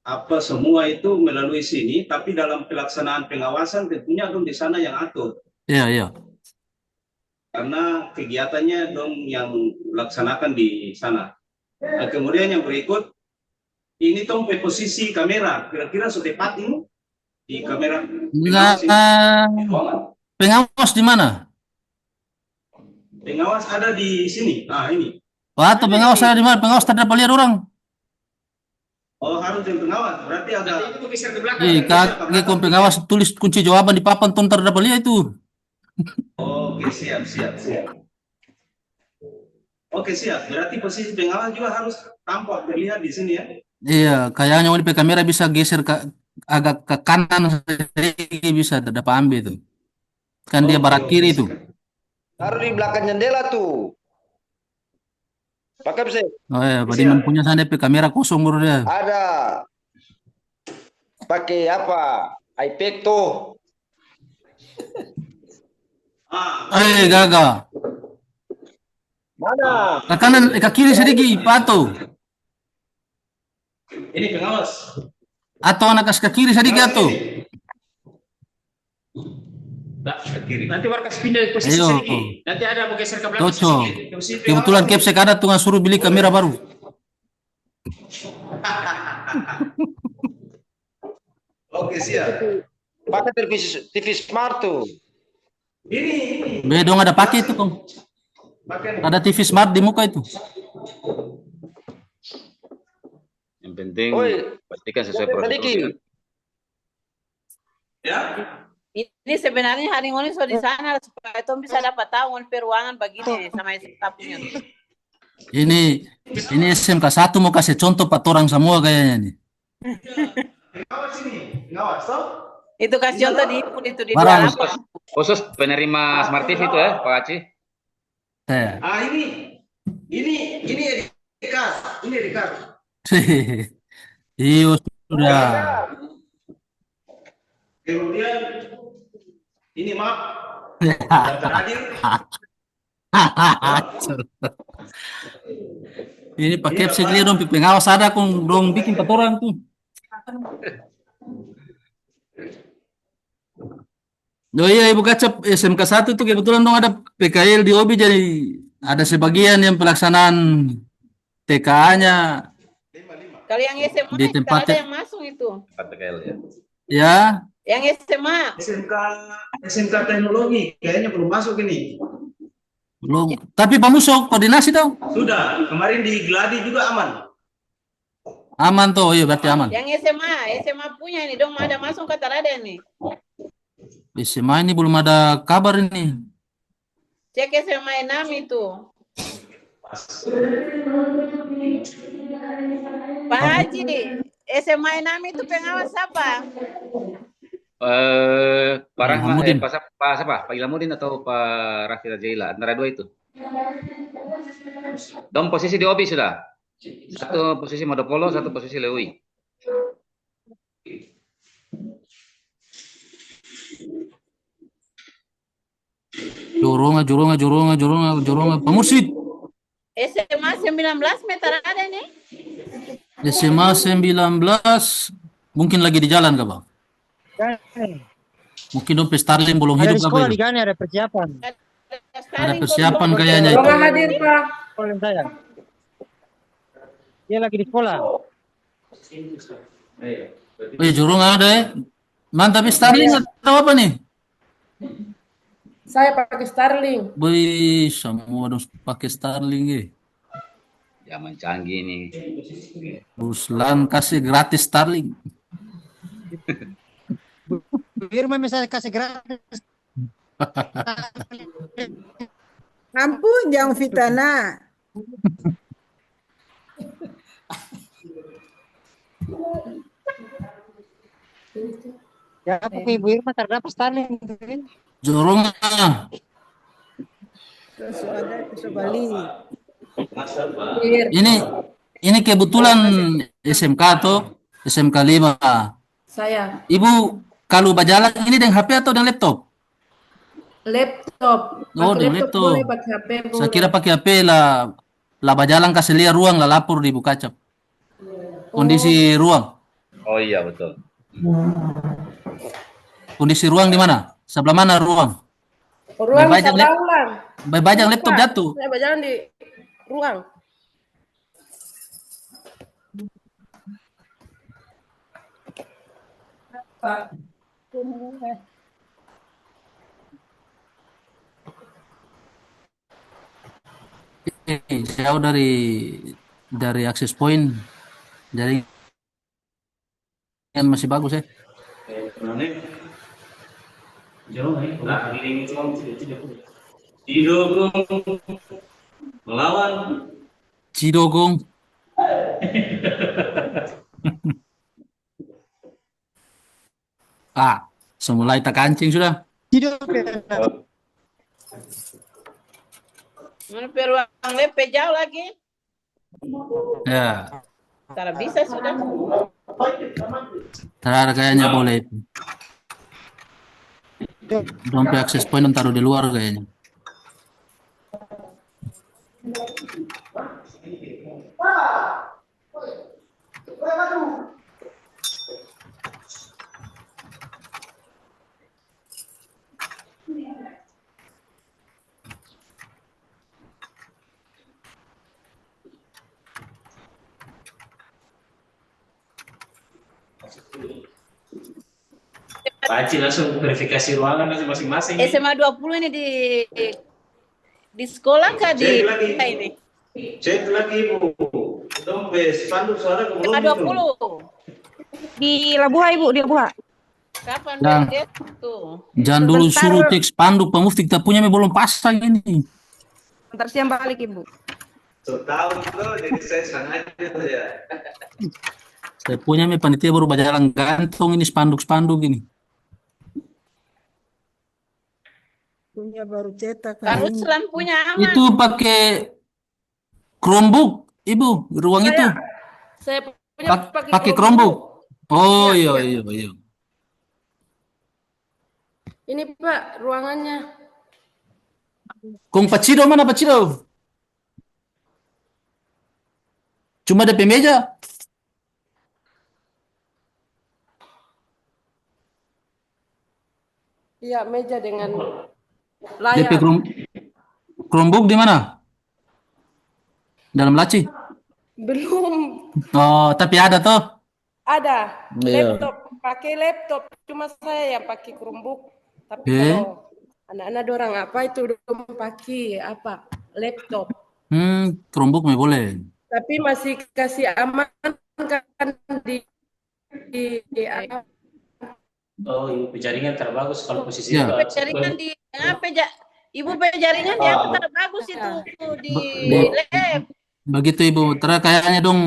apa semua itu melalui sini, tapi dalam pelaksanaan pengawasan tentunya dong di sana yang atur. Iya. Karena kegiatannya dong yang laksanakan di sana. Nah, kemudian yang berikut ini dong posisi kamera, kira-kira sudah tepat ini di kamera. Pengawas di mana? Pengawas ada di sini. Nah ini. Wah, tuh pengawas ada di mana? Pengawas terdapat lihat orang. Oh harus yang pengawas. Berarti ada. Kakek pengawas tulis kunci jawaban di papan tuh terdapat lihat itu. Oke siap. Oke siap. Berarti posisi pengawas juga harus tampak terlihat di sini ya. Iya, kayaknya di kamera bisa geser agak ke kanan bisa dapat ambil itu. Kan dia barat kiri itu. Taruh di belakang jendela tuh. Pakai bisa. Oh ya, Pak Diman punya sana DP kamera kosong bro dia. Ada. Pakai apa? iPad tuh. Gaga. Mana? Ke kanan, ke kiri sedikit, Pato. Ini pengawas. Atau anak ke kiri sedikit atau? Nah, ke kiri. Nanti warkas pindah posisi Ayo. sedikit. Nanti ada mau geser ke belakang Cocok. sedikit. Kebetulan Kepsek ada tuh suruh beli kamera baru. Oke, siap. Pakai TV smart tuh. Ini. Dong ada pakai itu kong. Ada TV smart di muka itu. Yang penting pastikan sesuai Tadi prosedur. Ya. Ini sebenarnya hari ini so di sana supaya Tom bisa dapat tahu peruangan begini sama stafnya. Ini SMK 1 mau kasih contoh Pak orang semua kayaknya nih. Ngawas ini, ngawas toh? Itu kasih contoh di itu di Barang. Khusus penerima Smart TV itu ya, Pak Aceh. Ini Rikard, ini Rikard. Iyo sudah. Kemudian ini map. Ini pakai segala dong pengawas ada kong dong bikin patoran tuh. Oh iya Ibu Kacap, SMK 1 itu kebetulan dong ada PKL di OBI, jadi ada sebagian yang pelaksanaan TKA-nya. Kalau yang SMA di tempat ada yang masuk itu. PKL ya. Ya. Yang SMA. SMK teknologi kayaknya belum masuk ini. Belum. Tapi Pak Muso koordinasi dong. Sudah, kemarin di Gladi juga aman. Aman tuh, iya berarti aman. Yang SMA punya ini dong ada masuk kata ada nih. SMA ini belum ada kabar ini. Cek SMA 6 itu. Pak Haji, SMA 6 itu pengawas apa? Pak Rahmat, Pak Ilamuddin atau Pak Rafi Rajaila, antara dua itu. Dong posisi di OBI sudah. Satu posisi Modopolo, satu posisi Lewi. Joronga. Pemursid. SMA 19 meter ada nih. SMA 19 mungkin lagi di jalan kah Bang? Mungkin dong Starling belum ada hidup di sekolah di Gane, ada persiapan. Ada persiapan kayaknya itu. Hadir Pak. Sekolah saya. Dia lagi di sekolah. Oh iya, Joronga ada ya. Mantap Starling atau apa nih? Saya pakai Starling. Wih, semua harus pakai Starling ya. Zaman canggih nih. Ruslan kasih gratis Starling. Irma misalnya kasih gratis. Ampun, jangan fitnah. Ya, pakai Ibu Irma terdapat Starling. Joronga. Terus ada Bali. Ini kebetulan SMK atau SMK 5. Saya. Ibu kalau berjalan ini dengan HP atau dengan laptop? Laptop. Oh, dengan laptop. Boleh pakai HP. Saya kira pakai HP lah berjalan kasih lihat ruang lah lapor di Ibu Kacap. Kondisi ruang. Oh iya betul. Kondisi ruang di mana? Sebelah mana ruang? Ruang sebelah ulang. Bajang laptop jatuh. Saya berjalan di ruang. Pak. Jauh dari akses point, jadi yang masih bagus ya. Cidogong melawan Cidogong. Semulai tak kancing sudah. Mana peruang lepe jauh lagi? Ya, Kalau bisa sudah. terada kayaknya boleh. Dompet akses point taruh di luar kayaknya. Pak Aci langsung verifikasi ruangan masing-masing. SMA 20 ini di sekolah kah di Cek lagi. ini? Cek lagi Ibu. Dompet spanduk suara SMA belum itu? 20. Di Labuha Ibu, di Labuha. Kapan Yang dia tuh? jangan dulu Sebentar. suruh cek spanduk pemufti kita punya belum pasang ini. Ntar siang balik Ibu. Setahun tuh jadi saya sengaja tuh ya. Saya punya panitia baru berjalan gantung ini spanduk-spanduk ini. Punya baru cetak. Kak Ruslan punya aman. Itu pakai Chromebook, Ibu, ruang itu. Saya punya Pakai Chromebook. Oh iya iya iya. Ini Pak ruangannya. Kong Pacido mana Pacido? Cuma DP meja. Iya, meja dengan DP Chromebook di mana? Dalam laci? Belum Oh, tapi ada toh? ada. Iya. Pakai laptop. Cuma saya yang pakai Chromebook. Tapi kalau anak-anak dorang apa itu pakai apa? Laptop. Chromebook me boleh. Tapi masih kasih aman kan di apa? Oh, ibu jaringan terbagus kalau posisinya. Ya. Jaringan di apa Ibu jaringan di apa terbagus itu di lab. Begitu Ibu, kayaknya dong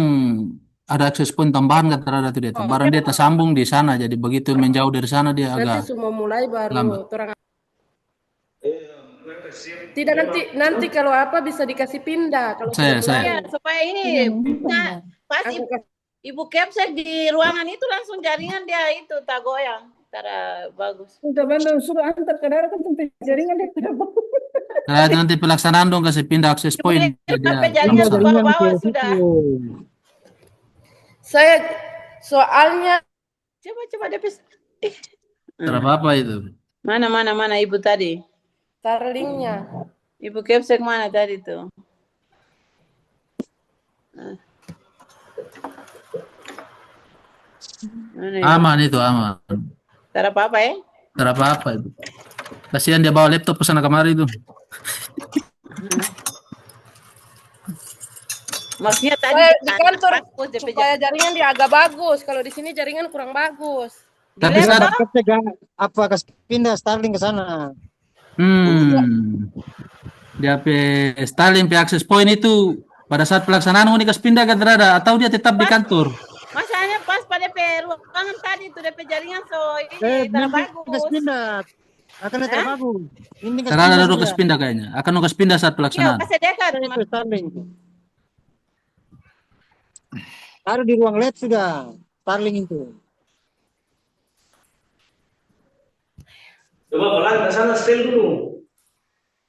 ada akses point tambahan kan terhadap itu dia. Barang dia tersambung di sana, jadi begitu menjauh dari sana dia agak. Nanti semua mulai baru lambat. orang. Tidak nanti kalau apa bisa dikasih pindah kalau saya. supaya ini pas Ibu Kepsek di ruangan itu langsung jaringan dia itu tak goyang. Tara bagus. Udah Bandung suruh antar ke daerah kan sampai jaringan dia tidak bagus. Nah, nanti pelaksanaan dong kasih pindah akses point. Sampai jaringan ke bawah sudah. Saya soalnya coba depis. Apa itu? Mana Ibu tadi? Starlinknya. Ibu Kepsek mana tadi tuh? Aman itu aman. Tidak apa-apa ya? Tidak apa-apa itu. Kasihan dia bawa laptop ke sana kemari itu. Maksudnya tadi di kantor supaya jaringan dia agak bagus. Kalau di sini jaringan kurang bagus. Tapi saat apa pindah Starlink ke sana? Dia Starlink akses point itu pada saat pelaksanaan unikas pindah ke terada atau dia tetap di kantor? Masanya pas pada ruangan tadi itu DP jaringan ini terbagus. Pindah. Akan terbagus. Ini terada nukas pindah kayaknya. Akan nukas pindah saat pelaksanaan. Iya, kasih dekat. Starlink. Ada di ruang lab sudah Starlink itu. Coba pelan ke sana setel dulu.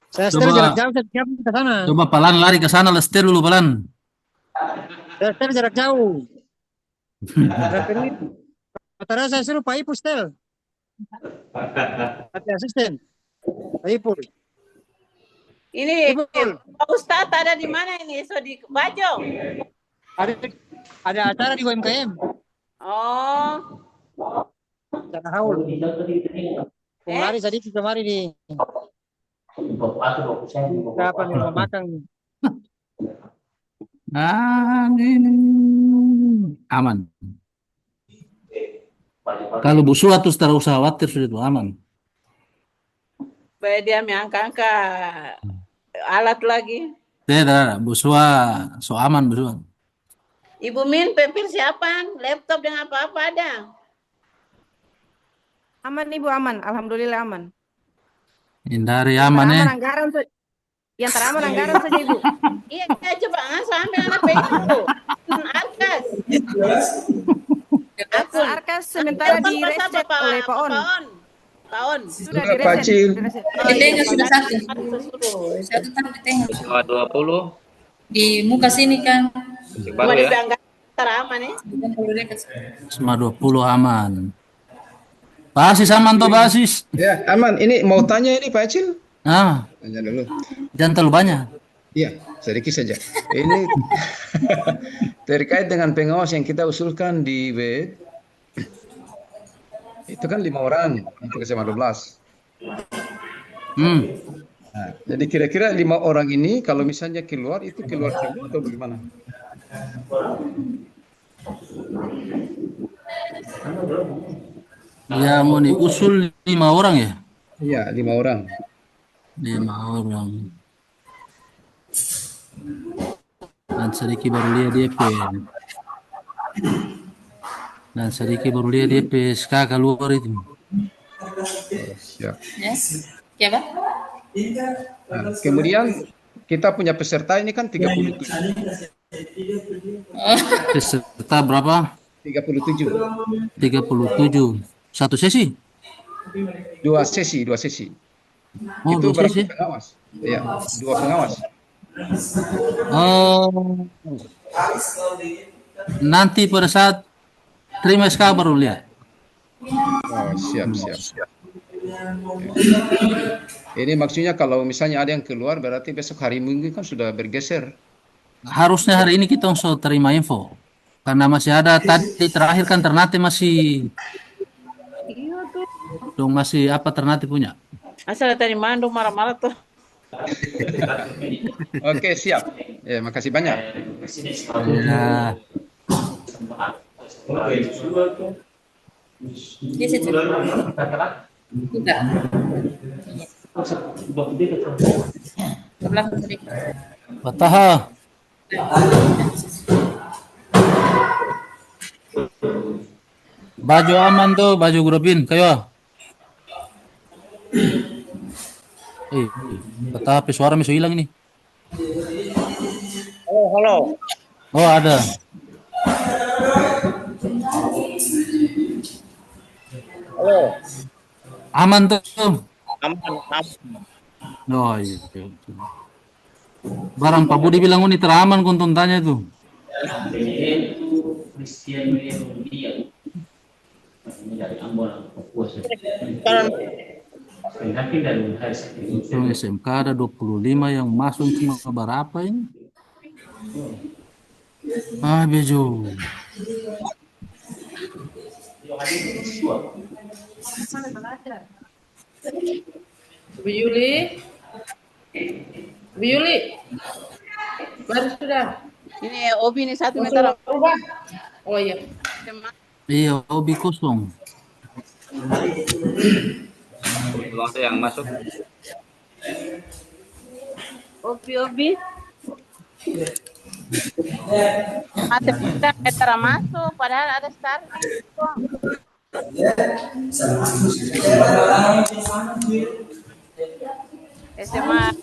Saya setel jarak jauh, saya ke sana. Coba pelan lari ke sana, setel dulu pelan. Saya setel jarak jauh. Antara saya suruh Pak Ipu setel. Tapi asisten. Pak Ipu. Ini Pak Ustadz ada di mana ini? So di Bajong. Ada acara di UMKM. Oh. Jangan haul. Kemarin tadi kemari di. Kapan mau makan? Aman. Kalau Bu Sua terus tak usah khawatir sudah itu aman. Supaya dia angka alat lagi. Tidak, Bu Sua so aman Bu Sua. Ibu Min persiapan laptop dengan apa-apa ada? Aman Ibu, aman. Alhamdulillah aman. Hindari aman ya. Yang teraman anggaran saja Ibu. Iya, coba sampai anak itu. Arkas. Arkas sementara di reset oleh Pak On. Sudah di reset. Pacil. Ditengah sudah satu. Satu kan ditengah. 20 Di muka sini kan. baru ya. Aman ya. Semua 20 aman. Basis aman toh basis. Ya, aman. Ini mau tanya ini Pak Acil. Ah, Tanya dulu. jangan terlalu banyak. Iya, sedikit saja. Ini terkait dengan pengawas yang kita usulkan di WET. Itu kan 5 orang untuk SMA 12. Nah, jadi kira-kira 5 orang ini kalau misalnya keluar itu keluar semua atau bagaimana? Ya mau diusul 5 orang ya? Iya, 5 orang. 5 orang. Dan sedikit baru lihat DP. Dan sedikit baru lihat DP SK keluar itu. Siap. Yes. Siapa? Nah, kemudian kita punya peserta ini kan 37. Peserta berapa? 37. 37. Satu sesi? 2 sesi. Oh, Itu 2 berapa sesi? pengawas? Iya, 2 pengawas. Oh. Nanti pada saat terima SK baru lihat. Oh, siap. Ini maksudnya kalau misalnya ada yang keluar berarti besok hari Minggu kan sudah bergeser. Harusnya hari ini kita langsung terima info. Karena masih ada tadi terakhir kan Ternate masih masih apa Ternate punya. Asal tadi mandung marah-marah tuh. Oke, siap. Ya, makasih banyak. Ya. Di situ. Tidak. Sebelah kiri. Bataha. Baju aman tuh, baju Grobin, kayo. Bataha pe suara masih hilang ini. Halo. Oh, ada. Halo. Aman tuh. Aman. Oh iya. Barang Pak Budi bilang ini teraman kuntun tanya tuh. Untuk SMK ada 25 yang masuk cuma berapa ini? Bejo. Bu Yuli. Baru sudah. Ini Obi ini 1 meter. Oh iya. Iya, Obi kosong. Belum ada yang masuk. Obi. Ada meter masuk, padahal ada starting. SMA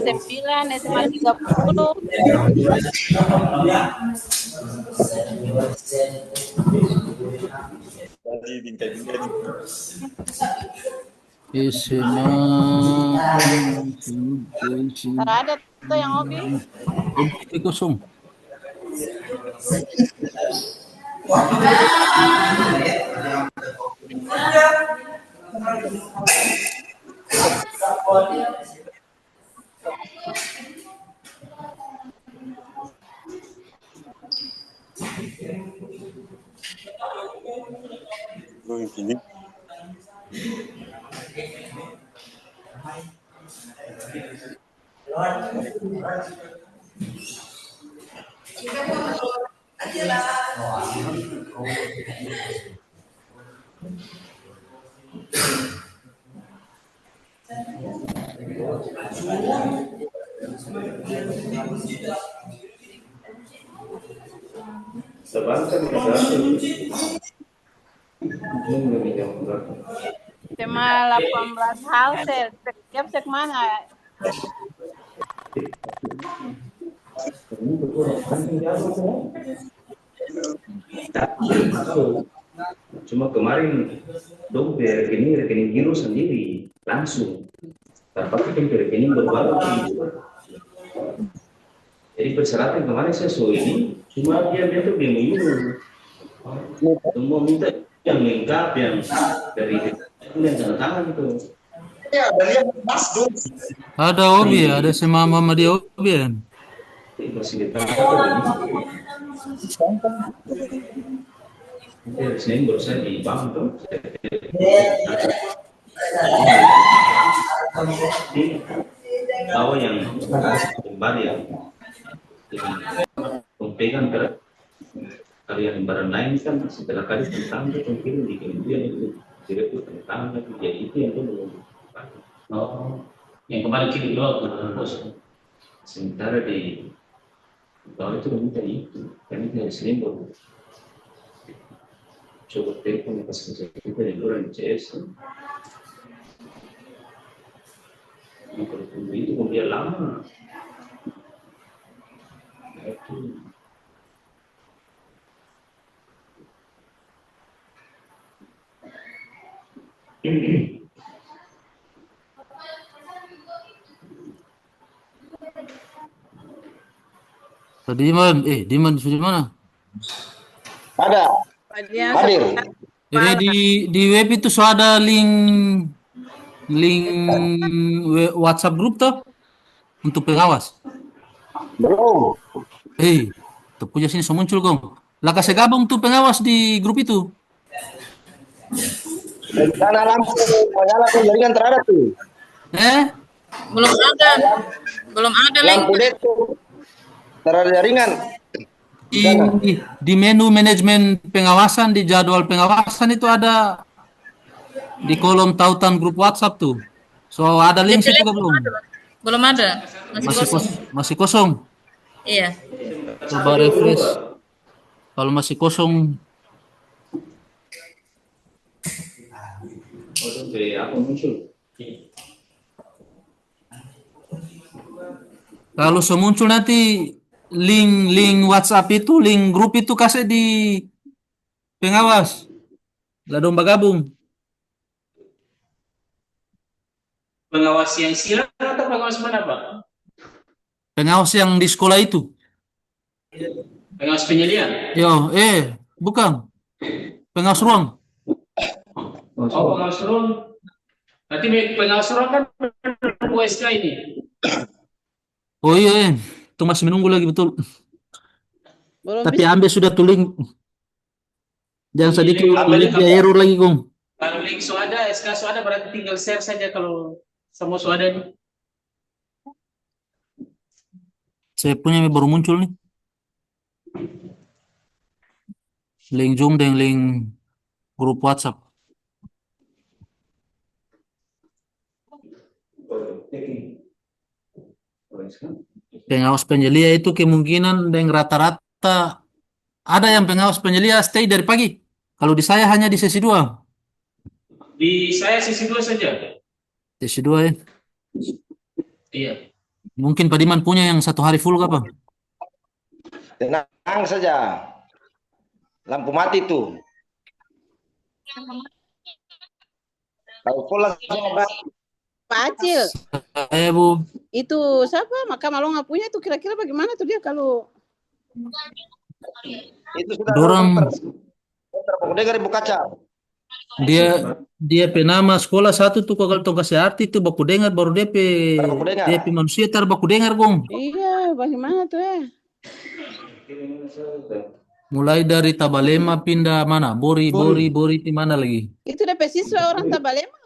9, SMA 30. Ada tuh yang Obi. Obi kosong. SMA 18 Halsel, sek mana? Cuma kemarin dong rekening giro sendiri langsung terpakai ke rekening berbaru. Jadi persyaratan kemarin saya ini cuma dia tuh BMU. Semua minta yang lengkap yang dari yang tanda tangan itu. Ya, dari yang Mas Dum. Ada Obi ya, ada sama Mama dia Obi ya. Senin barusan di bank tuh. Tahu yang kembali ya. Pegang berat. Kalian barang lain kan setelah kali tentang itu mungkin di kemudian itu direktur tentang itu jadi itu yang belum. Oh, yang kemarin kiri dua bos. Sementara di bawah itu minta itu, kan itu harus Senin coba telepon pas kerja kita di luar CS. Kalau tunggu itu kemudian lama. Diman sudah mana? Ada. Hadir. Di web itu sudah ada link WhatsApp grup tuh untuk pengawas. Belum. Tuh punya sini muncul kong. Lah kasih gabung tuh pengawas di grup itu. Karena lampu menyala tuh jaringan terada tuh. Belum ada lampu itu terada jaringan. Di menu manajemen pengawasan, di jadwal pengawasan itu ada di kolom tautan grup WhatsApp tuh. So ada link situ juga belum? Belum ada. Masih kosong. Iya. Coba refresh. Kalau masih kosong. Kalau semuncul nanti link WhatsApp itu, link grup itu kasih di pengawas. Lah domba gabung. Pengawas yang silang atau pengawas mana, Pak? Pengawas yang di sekolah itu. Pengawas penyelian? Bukan. Pengawas ruang. Oh, pengawas ruang. Nanti pengawas ruang kan USK ini. Oh iya, itu masih menunggu lagi betul. Tapi ambil sudah tuling. Jangan sedikit error lagi, Kong. Kalau link suada, SK suada berarti tinggal share saja kalau semua suada ini. Saya punya baru muncul nih. Link Zoom dan link grup WhatsApp. Pengawas penyelia itu kemungkinan dengan rata-rata ada yang pengawas penyelia stay dari pagi. Kalau di saya hanya di sesi 2. Di saya sesi 2 saja. Sesi 2 ya. Iya. Mungkin Pak Diman punya yang 1 hari full apa? Tenang saja. Lampu mati tuh. Kalau full langsung Pak Acil. Bu. Itu siapa? Maka Malo nggak punya itu kira-kira bagaimana tuh dia kalau itu sudah dengar ibu kaca. Dia penama sekolah satu tuh kalau tong kasih arti tuh baku dengar baru DP manusia tar baku dengar Gong. Iya, bagaimana tuh ya? Mulai dari Tabalema pindah mana? Bori di mana lagi? Itu DP siswa orang Tabalema.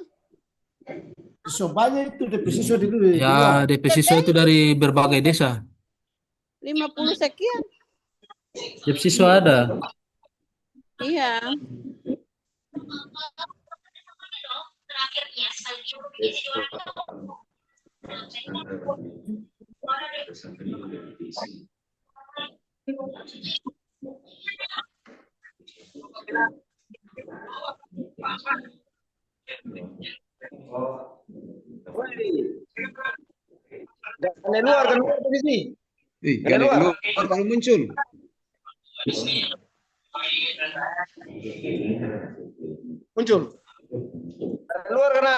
So banyak itu DP siswa dulu. Ya, DP siswa itu dari berbagai desa. 50 sekian. DP siswa ada. Iya. Dan luar posisi. Gane luar baru muncul. Muncul. Luar kena.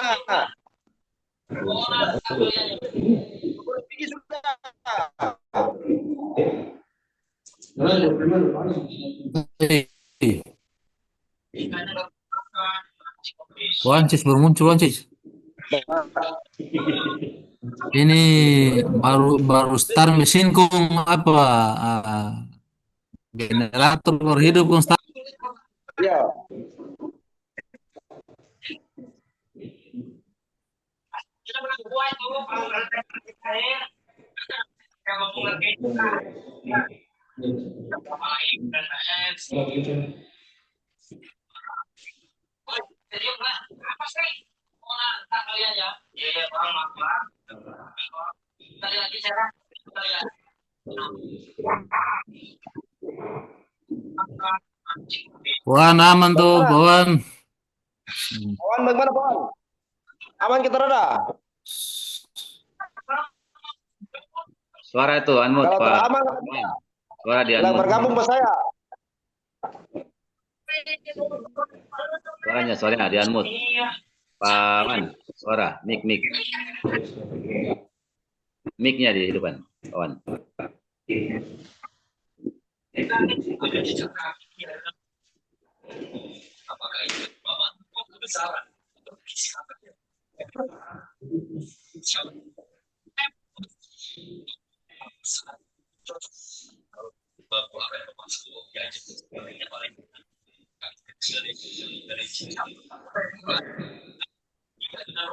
Wancis baru muncul Wancis. Ini baru start mesin kong apa generator baru hidup kong start. Ya. Wan aman tuh, Wan. Wan bagaimana, Wan? Aman kita rada? Suara itu unmute, Kalau Pak. aman, Suara di yang unmute. bergabung ke saya. Suaranya di unmute. Pak Man, suara, mic. Mic-nya di depan, kawan.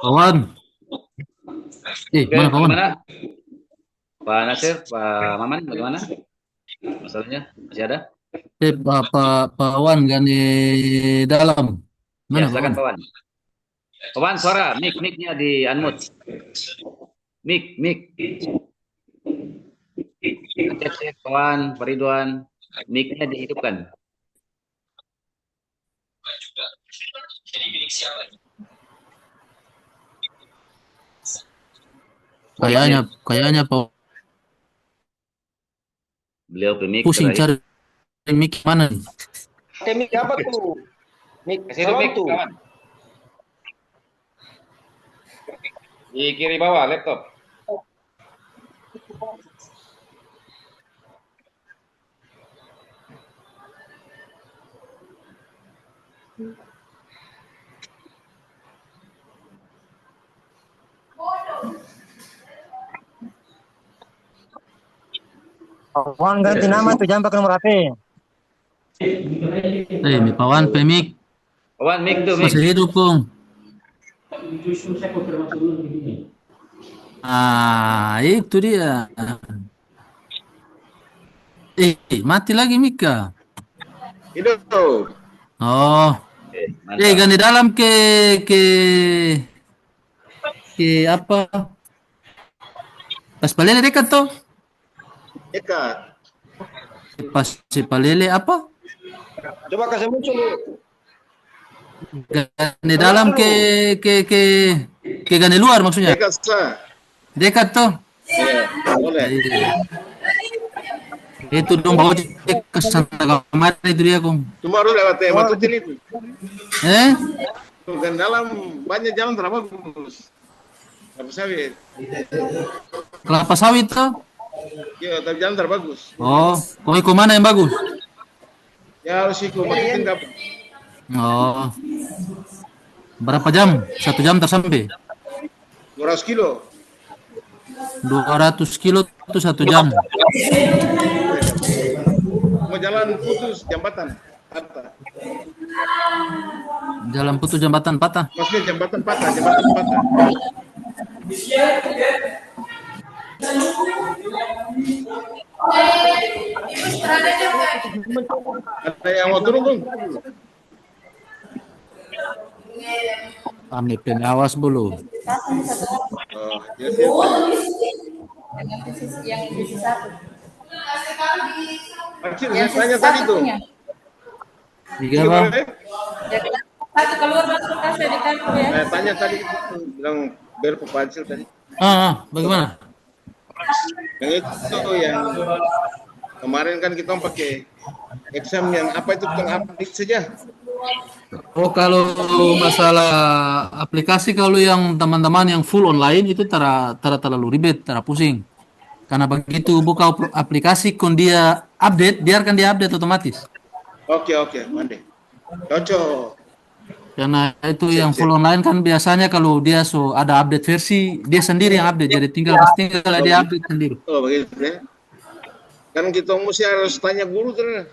Kawan. Mana kawan? Gimana? Pak Nasir, Pak Maman, bagaimana? Masalahnya masih ada? Pak Wan kan di dalam. Mana Silakan Pak Wan. Pak Wan, suara, mic-nya di unmute. Mic. Cek Pak Wan, Pak Ridwan, mic-nya dihidupkan. Kayaknya Pak Beliau pemik pusing cari mic mana nih? Pakai mic apa tuh? Mic mic tuh. kawan. Di kiri bawah laptop. Wan ganti nama tuh, jangan pakai nomor HP. Pak Wan pemik. Pak Wan mic tuh mic. Masih hidup kong. Itu dia. Mati lagi Mika. Hidup. Oh. Kan di dalam ke apa? Pas palele dekat tuh. Dekat. Pas si palele apa? Coba kasih muncul. Di dalam ke gane luar maksudnya. Dekat tuh. Iya, boleh. Itu dong bawa ke sana kamar itu dia kong. Cuma harus lewat motor kecil itu. Kan dalam banyak jalan terbagus. Kelapa sawit. Kelapa sawit tuh? Iya, tapi jalan terbagus. Oh, kau mana yang bagus? Ya harus ikut marketing dapat. Oh. Berapa jam? 1 jam tersampai? 200 kilo. 200 kilo itu 1 jam. Mau jalan putus jembatan patah. Jalan putus jembatan patah. Maksudnya jembatan patah. Ada yang mau turun bang? Kami pengawas belum. Oh, ya siap. Yang divisi 1. Kecil, saya tanya tadi tuh. Iya bang. Satu keluar masuk kasih di kantor ya. Saya tanya tadi bilang berapa Pancil tadi. Bagaimana? Yang itu yang kemarin kan kita pakai exam yang apa itu bukan update saja. Oh, kalau masalah aplikasi, kalau yang teman-teman yang full online itu terlalu ribet, pusing. Karena begitu buka aplikasi, dia update, biarkan dia update otomatis. Oke, mande. Cocok. Karena itu yang full online kan biasanya kalau dia ada update versi, dia sendiri yang update, jadi tinggal dia update sendiri. Oh, begitu ya. Kan kita mesti harus tanya guru terus.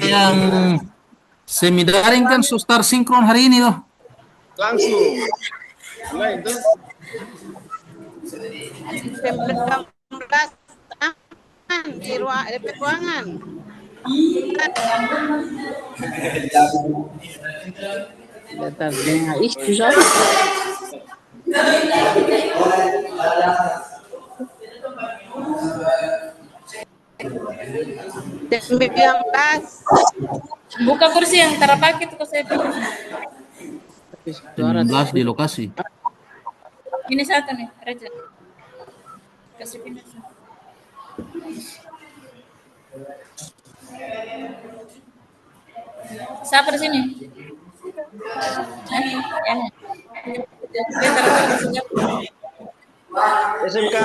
Yang semi daring kan start sinkron hari ini loh. Langsung. Nah itu. 19 di ruangan. Data dengan isu Buka kursi yang terpakai itu saya. 19 di lokasi. Ini satu nih, Raja. Kasih pindah. Siapa di sini? SMK.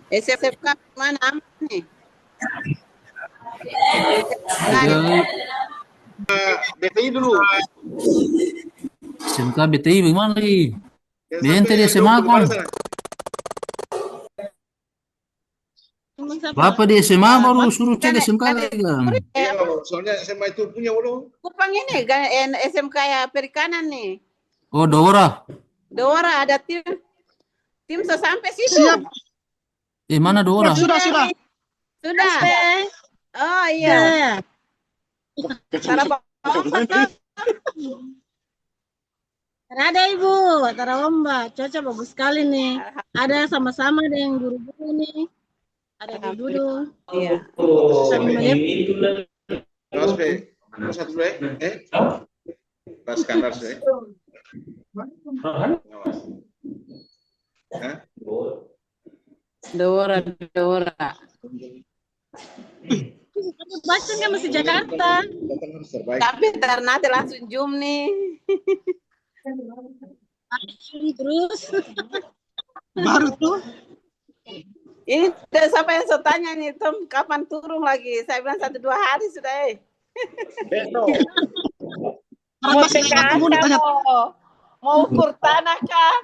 SMK mana nih? BTI dulu. SMK BTI bagaimana lagi? BNT di SMA kan? Bapak di SMA baru suruh cek SMK lagi kan? Iya, soalnya SMA itu punya belum. Kupang ini SMK ya perikanan nih. Oh, Dora ada tim sampai situ. Siap. Mana Dora? Sudah. Oh iya. Ada Ibu, Tara Lomba, Coca bagus sekali nih. Ada sama-sama dengan guru-guru nih. Ada duduk. Iya. Pas kanar sih. Dora. Boston kan masih Jakarta. Tapi ntar nanti langsung Zoom nih. Terus. Baru tuh. Ini siapa yang saya tanya nih, Tom, kapan turun lagi? Saya bilang 1-2 hari sudah. Mau PKK mau ukur tanah kah?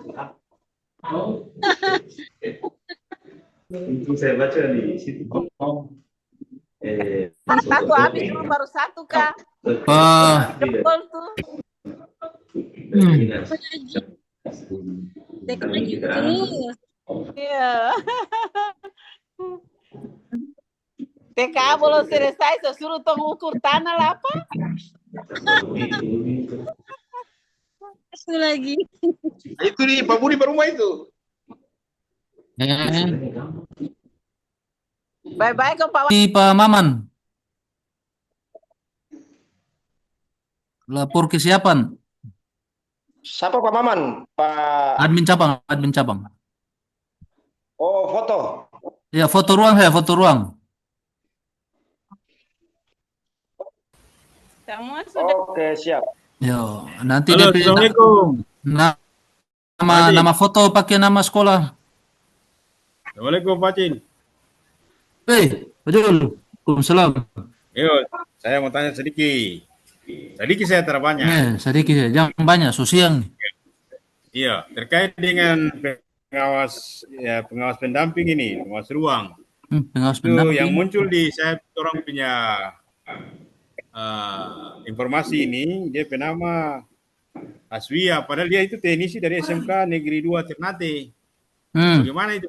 Itu saya baca di situ. Satu habis dulu baru satu kah? Betul tuh. Iya. TKA belum selesai, saya suruh tong ukur tanah lah apa? Itu lagi. Itu nih Pak Budi rumah itu. Bye-bye ke Pak Maman. Lapor kesiapan. Siapa Pak Maman? Pak Admin cabang. Oh, foto. Ya, foto ruang. Semua sudah. Oke, siap. Yo, nanti Halo, DP Assalamualaikum. nama foto pakai nama sekolah. Assalamualaikum Pak Cin. Betul. Waalaikumsalam. Yo, saya mau tanya sedikit. Sedikit saya terbanyak. Sedikit, jangan banyak, sosial. Iya, terkait dengan pengawas pendamping ini, pengawas ruang. Pengawas itu pendamping. yang muncul di saya orang punya informasi ini, dia bernama Aswia, padahal dia itu teknisi dari SMK Negeri 2 Ternate. Bagaimana itu?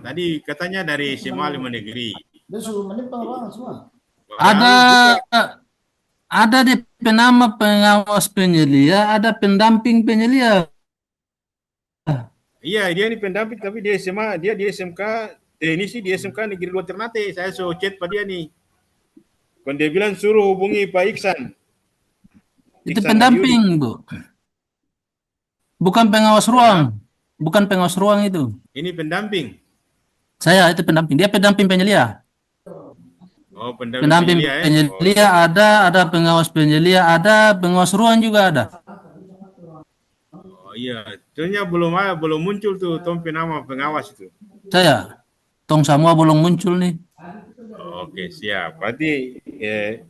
Tadi katanya dari SMA 5 Negeri. Dia suruh menimpa ruangan semua. Ada di penama pengawas penyelia, ada pendamping penyelia. Iya, dia ini pendamping tapi dia SMA, dia di SMK teknisi di SMK Negeri 2 Ternate. Saya so chat pada dia nih. Kan dia bilang suruh hubungi Pak Iksan. Itu pendamping, Bu. Bukan pengawas ruang. Bukan pengawas ruang itu. Ini pendamping. Saya itu pendamping. Dia pendamping penyelia. Oh, pendamping Pendamping penyelia ada pengawas penyelia ada, pengawas ruang juga ada. Oh iya, ternyata belum muncul tuh Tom nama pengawas itu. Saya, tong semua belum muncul nih. Oke, siap. Berarti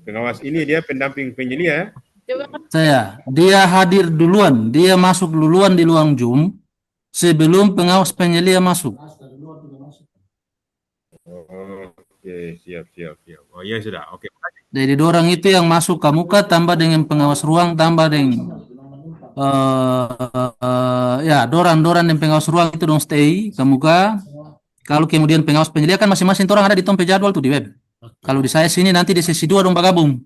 pengawas ini dia pendamping penyelia. Dia hadir duluan, dia masuk duluan di ruang Zoom sebelum pengawas penyelia masuk. Oke, siap. Oh iya sudah, oke. Jadi dorang itu yang masuk ke muka tambah dengan pengawas ruang tambah dengan ya dorang yang pengawas ruang itu dong stay ke muka. Kalau kemudian pengawas penyelia kan masing-masing orang ada di tompe jadwal tuh di web. Kalau di saya sini nanti di sesi 2 dong bergabung.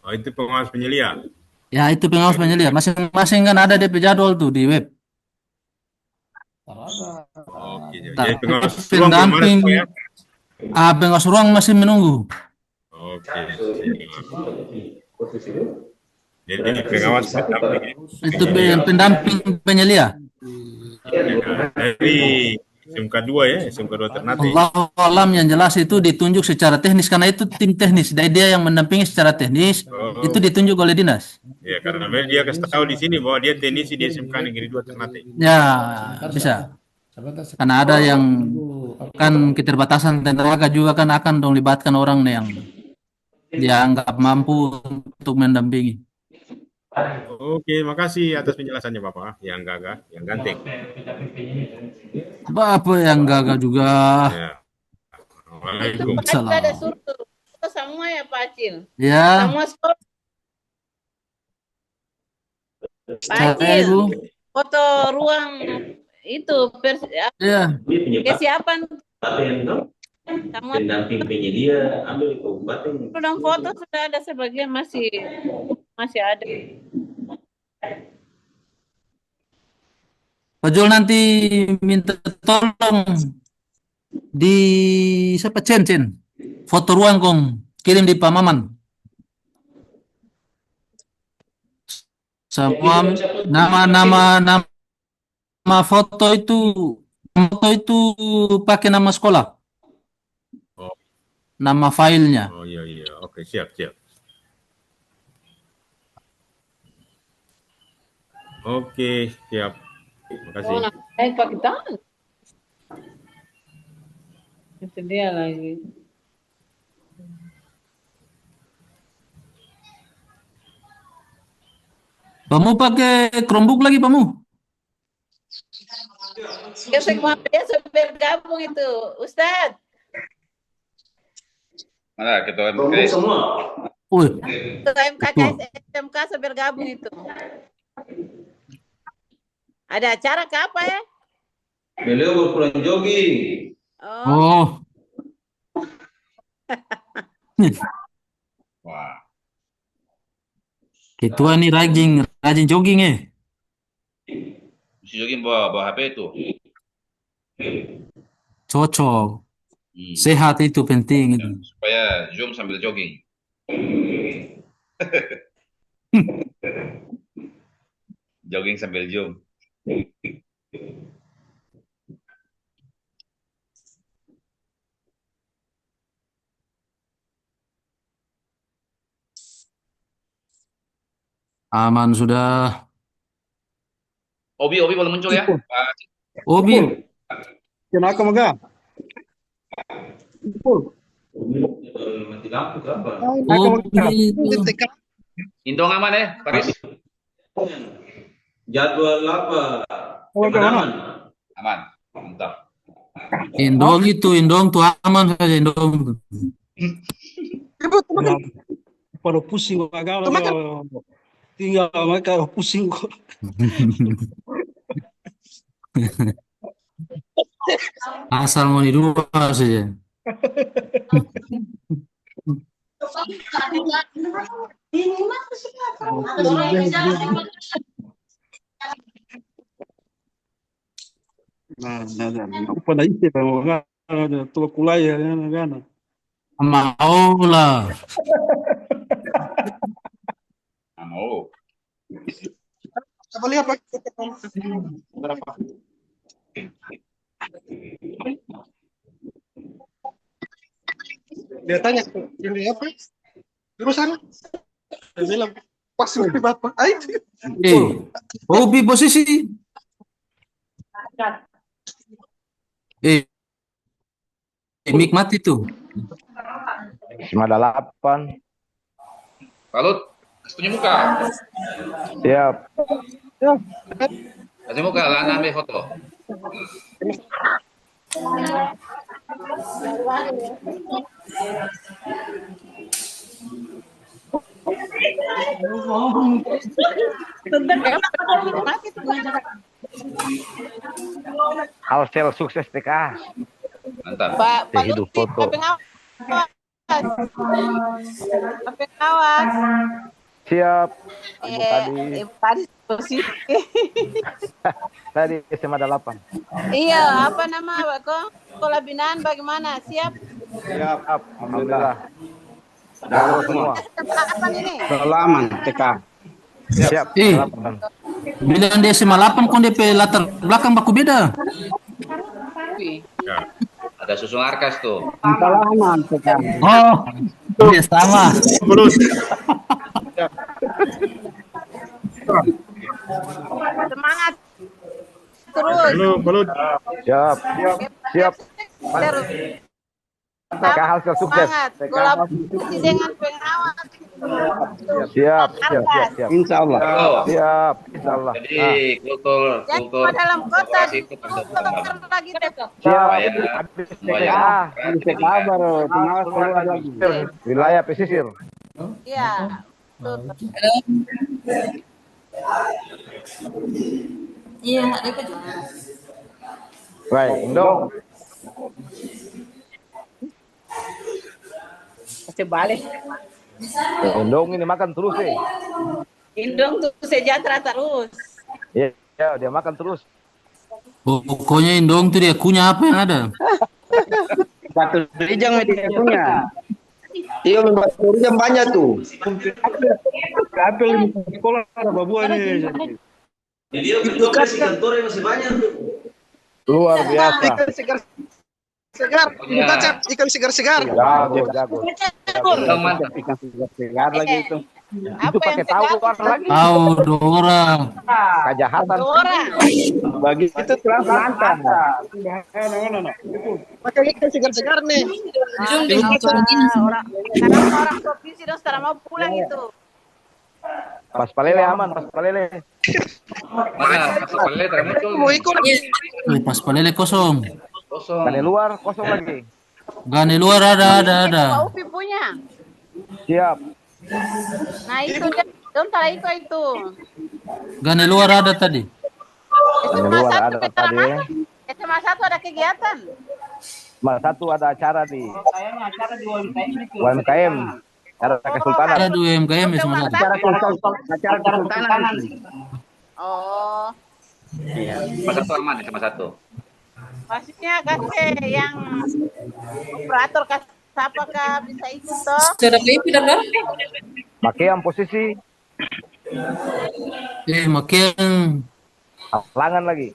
Oh itu pengawas penyelia. Ya itu pengawas penyelia. Masing-masing kan ada DP jadwal tuh di web. Oke, jadi pengawas pendamping. Pengawas ruang masih menunggu. Oke. Jadi pengawas pendamping. Itu pendamping penyelia. Dari SMK 2 ya, SMK 2 Ternate. Allah alam yang jelas itu ditunjuk secara teknis karena itu tim teknis. Dia yang mendampingi secara teknis itu ditunjuk oleh dinas. Ya karena dia kasih tahu di sini bahwa dia teknisi di SMK Negeri 2 Ternate. Ya bisa. Karena ada yang kan keterbatasan tenaga juga kan akan dong libatkan orang yang dianggap mampu untuk mendampingi. Oke, makasih atas penjelasannya Bapak. Yang gagah, yang ganteng. Bapak yang gagah juga. Ya. Waalaikumsalam. Ada suruh semua ya Pak Acil. Ya. Semua sekolah. Pak Acil, foto ruang itu ya. Kesiapan pendamping penyedia ambil di kabupaten. Sudah foto sudah ada sebagian masih ada. Pak Jul nanti minta tolong di siapa Cen foto ruang kong kirim di Pak Maman. Semua nama foto itu pakai nama sekolah. Nama filenya. Oh iya. Oke, siap. Oke, siap. Terima kasih. Pak kita. Itu dia lagi. Kamu pakai Chromebook lagi, kamu? Ya, semua biasa bergabung itu, Ustadz. Mana ketua MKS? Semua. Ketua SMK bergabung itu. Ada acara ke apa ya? Beliau berpulang jogging. Oh. Wah. Ketua ini rajin jogging ya? Mesti jogging bawa HP itu. Cocok. Sehat itu penting itu. Supaya Zoom sambil jogging. Jogging sambil Zoom. Aman sudah. Obi belum muncul ya? Obi. Kenapa Maga? Mati lampu apa? Indong aman ya, Paris? Jadwal apa? Aman. Aman, mantap. Indong tuh aman saja Indong. Kalau pusing Maga, tinggal mereka pusing kok. Asal mau dua saja. Upa na ite pa mo nga tua kulaya gana. Mau lah. Mau. Coba lihat Pak. Berapa? Dia tanya, ini apa? Jurusan? Dia bilang, pas lebih Bapak. Hobi posisi. Mik mati tuh. 98. Balut, punya muka. Siap. Kasih muka, lah ambil foto. Halsel sukses TK. Mantap. Pak hidup foto. Awas. Siap. Tadi posisi. Tadi SMA 8. Iya, apa nama kok? Sekolah binaan bagaimana? Siap? Siap. Alhamdulillah. Jago semua. Apa ini? Selamat TK. Siap. Bilang dia SMA 8 kok DP latar belakang baku beda. Ya. Ada susu arkas tuh. Salaman TK. Oh, dia sama. Semangat terus. Balut. Siap. TK Halsel sukses. Sekolah dengan pengawas. Siap. Insya Allah. Siap. Insya Allah. Jadi kultur dalam kota itu lagi siap. TK baru pengawas keluar lagi. Wilayah pesisir. Iya. Iya, ada apa juga? Baik, Indong. Balik. Indong ini makan terus sih. Indong tuh sejahtera terus. Iya, dia makan terus. Pokoknya Indong tuh dia kunyah apa yang ada. Batu rijang dia punya. Iya, batu rijang banyak tuh. Apel di sekolah ada babuan ini. Jadi itu kasih kantornya masih banyak tuh. Luar biasa. Ikan segar. Jago. Mantap ikan segar lagi itu. Itu pakai tahu lagi. Tahu Dora. Kejahatan. Bagi itu terang mantap. Pakai ikan segar nih. Orang provinsi dan sekarang mau pulang itu. Pas palele aman, pas palele. Mana pas palele termuncul. Mau ikut. Pas palele kosong. Gane luar kosong lagi. Gane luar ada. Pak Upi punya. Siap. Nah itu don Talaiko itu. Gane luar ada tadi. SMA 1 ada kegiatan. SMA 1 ada acara di UMKM. Acara kesultanan. Ada di UMKM ya SMA 1. Acara kesultanan. Oh. Iya. Masa itu aman SMA 1. Maksudnya kasih yang operator apakah bisa ikut toh? Sudah pipi dan Makean posisi. Makean. Halangan lagi.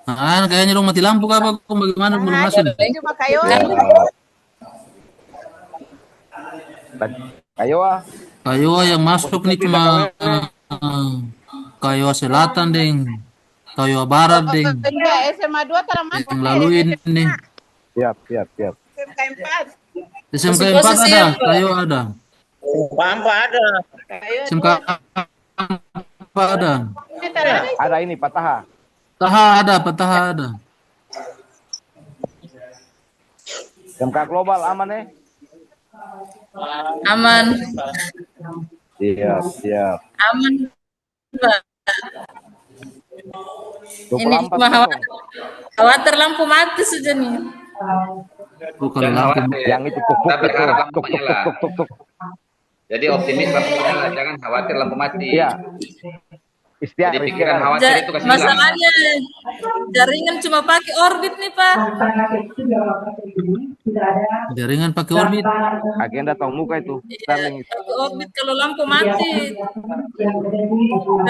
Nah, kayaknya dong mati lampu apa? Bagaimana belum masuk? Cuma kayu. Kayoa yang masuk nih cuma Kayoa Selatan deng. Kayoa Barat deng. SMA 2 termasuk. Yang lalu ini. Siap. SMK 4. SMK 4 ada, Kayoa ada. SMK ada. SMK apa ada? Ada ini Pataha. Pataha ada. SMK global aman ya? Aman. Siap. Aman. Ini cuma khawatir lampu mati saja nih. Bukan lampu yang itu Jadi optimis lampu nyala, jangan khawatir lampu mati. Iya. Istiar, Jadi pikiran istiar. khawatir itu kasih hilang. Masalahnya jaringan cuma pakai Orbit nih Pak. Jaringan pakai Orbit. Agenda tahu muka itu. Starlink. Pakai Orbit kalau lampu mati.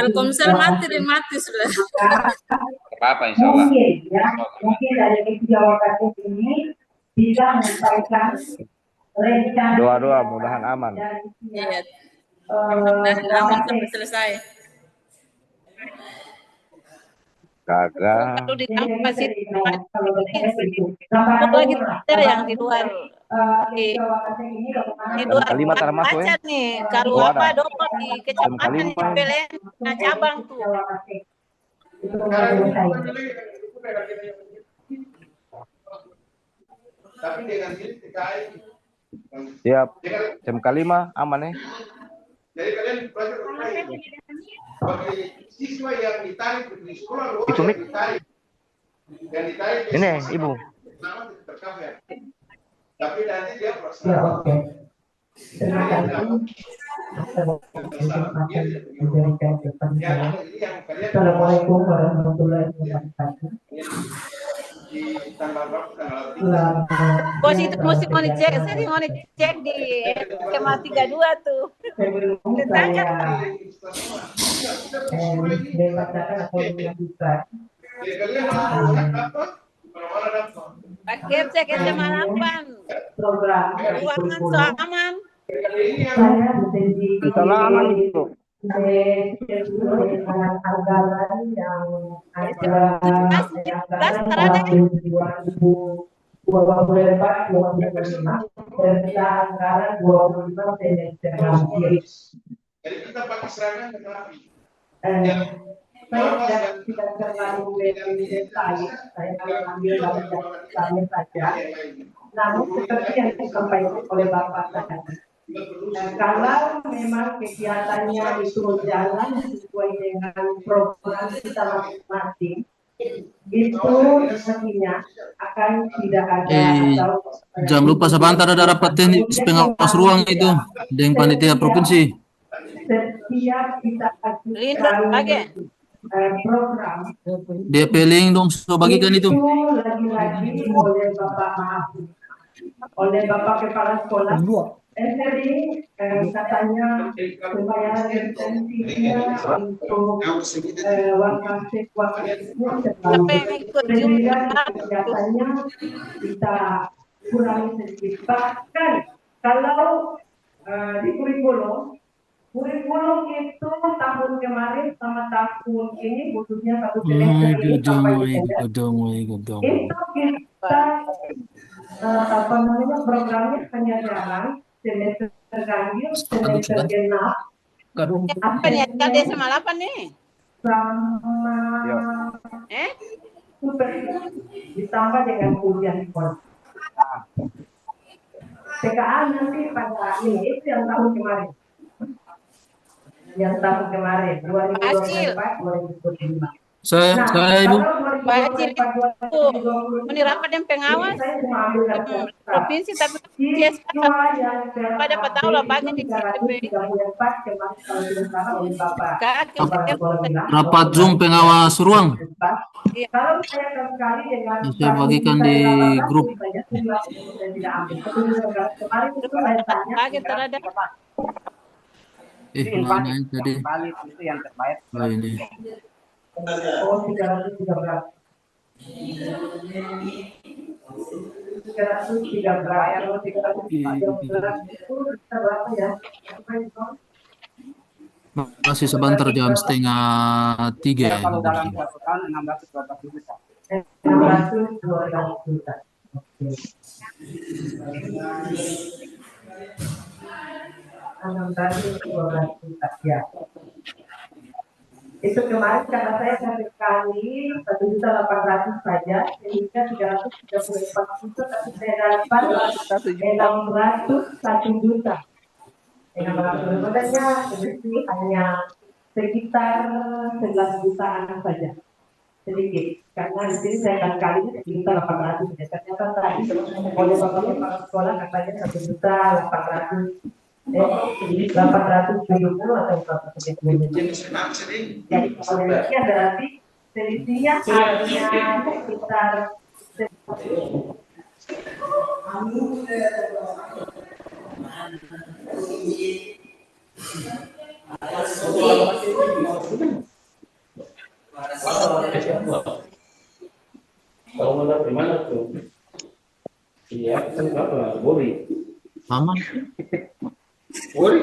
Telkomsel mati dan mati sudah. Apa insya Allah. Mungkin dari ketiga waktu ini bisa menyampaikan rencana. Doa-doa mudahan aman. Iya. Mudah-mudahan aman sampai selesai. Kagak. Perlu ditambah sih. Lagi ada yang di luar di luar Kalimat termasuk ya. nih. Kalau Oh, apa ada. dong di kecamatan di PLN cabang tuh. Siap. SMK 5 aman ya. Jadi kalian belajar bagi siswa yang ditarik di sekolah luar Itu, Mik. yang ditarik Ini Ibu. nama tercover. Tapi nanti dia proses. Assalamualaikum warahmatullahi wabarakatuh. Bos itu mesti mau dicek, sering mau dicek di SMA 32 tuh. Ditanya pakai cek SMA 8. Ruangan aman. Insyaallah aman itu. Anggaran yang ada 2024-2025 serta anggaran 25 semester nanti. Jadi kita pakai serangan ke api. Saya tidak terlalu detail, saya akan ambil dari saya saja. Namun seperti yang disampaikan oleh Bapak tadi, kalau memang kegiatannya itu jalan sesuai dengan program kita masing-masing, itu nantinya akan tidak ada atau Jangan lupa sebentar ada rapat teknis pengawas ruang itu dengan panitia provinsi. setiap kita program DP link dong, so bagikan itu. lagi-lagi oleh Bapak oleh Bapak Kepala Sekolah. Sering katanya pembayaran lisensinya untuk sehingga kegiatannya bisa kurangi sedikit. Bahkan kalau di kurikulum itu tahun kemarin sama tahun ini butuhnya satu semester ini sampai itu kita programnya hanya jalan semester ganjil, semester genap. Apa nih? Kan dia sama 8 nih. Sama super ditambah dengan kuliah di sekolah. TKA nanti pada ini itu yang tahun kemarin. Yang tahun kemarin 2024-2025. Saya Ibu. Bacil itu menirapat yang pengawas provinsi tapi pada tahu lah banyak di Rapat Zoom pengawas ruang. Saya bagikan di grup. Mana tadi? Oh ini. Oh, 313. 313 kalau 313 itu berapa ya? Masih sebentar jam 2:30 ya. Kalau dalam 1 tahun 612 juta. 612 juta. Oke. 612 juta ya. Itu kemarin karena saya satu kali 1.800.000 saja, sehingga 334 juta, tapi saya dapat 601 juta. Dengan sebenarnya sebenarnya hanya sekitar 11 jutaan saja, sedikit. Karena di sini saya akan kali 1.800.000. Ternyata tadi oleh Bapak Kepala Sekolah katanya 1.800.000. Jadi 870 atau 470. Jadi kalau demikian berarti selisihnya hanya sekitar Kalau nggak gimana tuh? Iya, kan apa? Boleh. Aman. Boleh.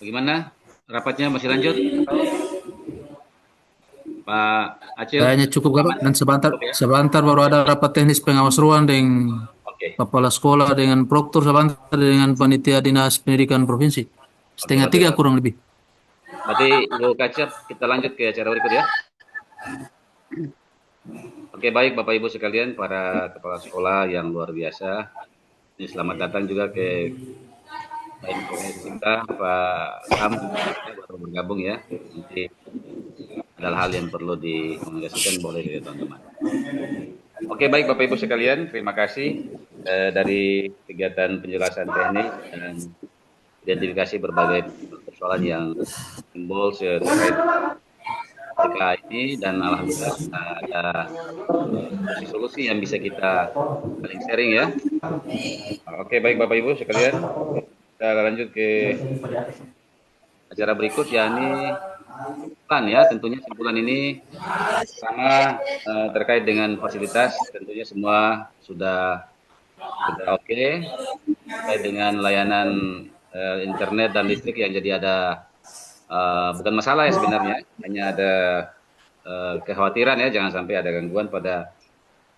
Bagaimana? Rapatnya masih lanjut? Pak Acil? Kayaknya cukup Bapak, dan sebentar baru ada rapat teknis pengawas ruang dengan kepala sekolah dengan proktor, sebentar dengan panitia dinas pendidikan provinsi. Setengah tiga kurang lebih. Berarti Ibu Kacep, kita lanjut ke acara berikut ya. Oke, baik Bapak Ibu sekalian, para kepala sekolah yang luar biasa. Ini selamat datang juga ke kita, Pak Ham, baru bergabung ya. Nanti ada hal yang perlu dikomunikasikan boleh dari teman-teman. Oke, baik Bapak Ibu sekalian, terima kasih dari kegiatan penjelasan teknik dan identifikasi berbagai persoalan yang timbul terkait TK ini, dan alhamdulillah ada solusi yang bisa kita saling sharing ya. Oke, baik Bapak Ibu sekalian, kita lanjut ke acara berikut, yakni simpulan ya. Tentunya simpulan ini sama terkait dengan fasilitas, tentunya semua sudah oke. Terkait dengan layanan internet dan listrik yang jadi ada bukan masalah ya sebenarnya, hanya ada kekhawatiran ya, jangan sampai ada gangguan pada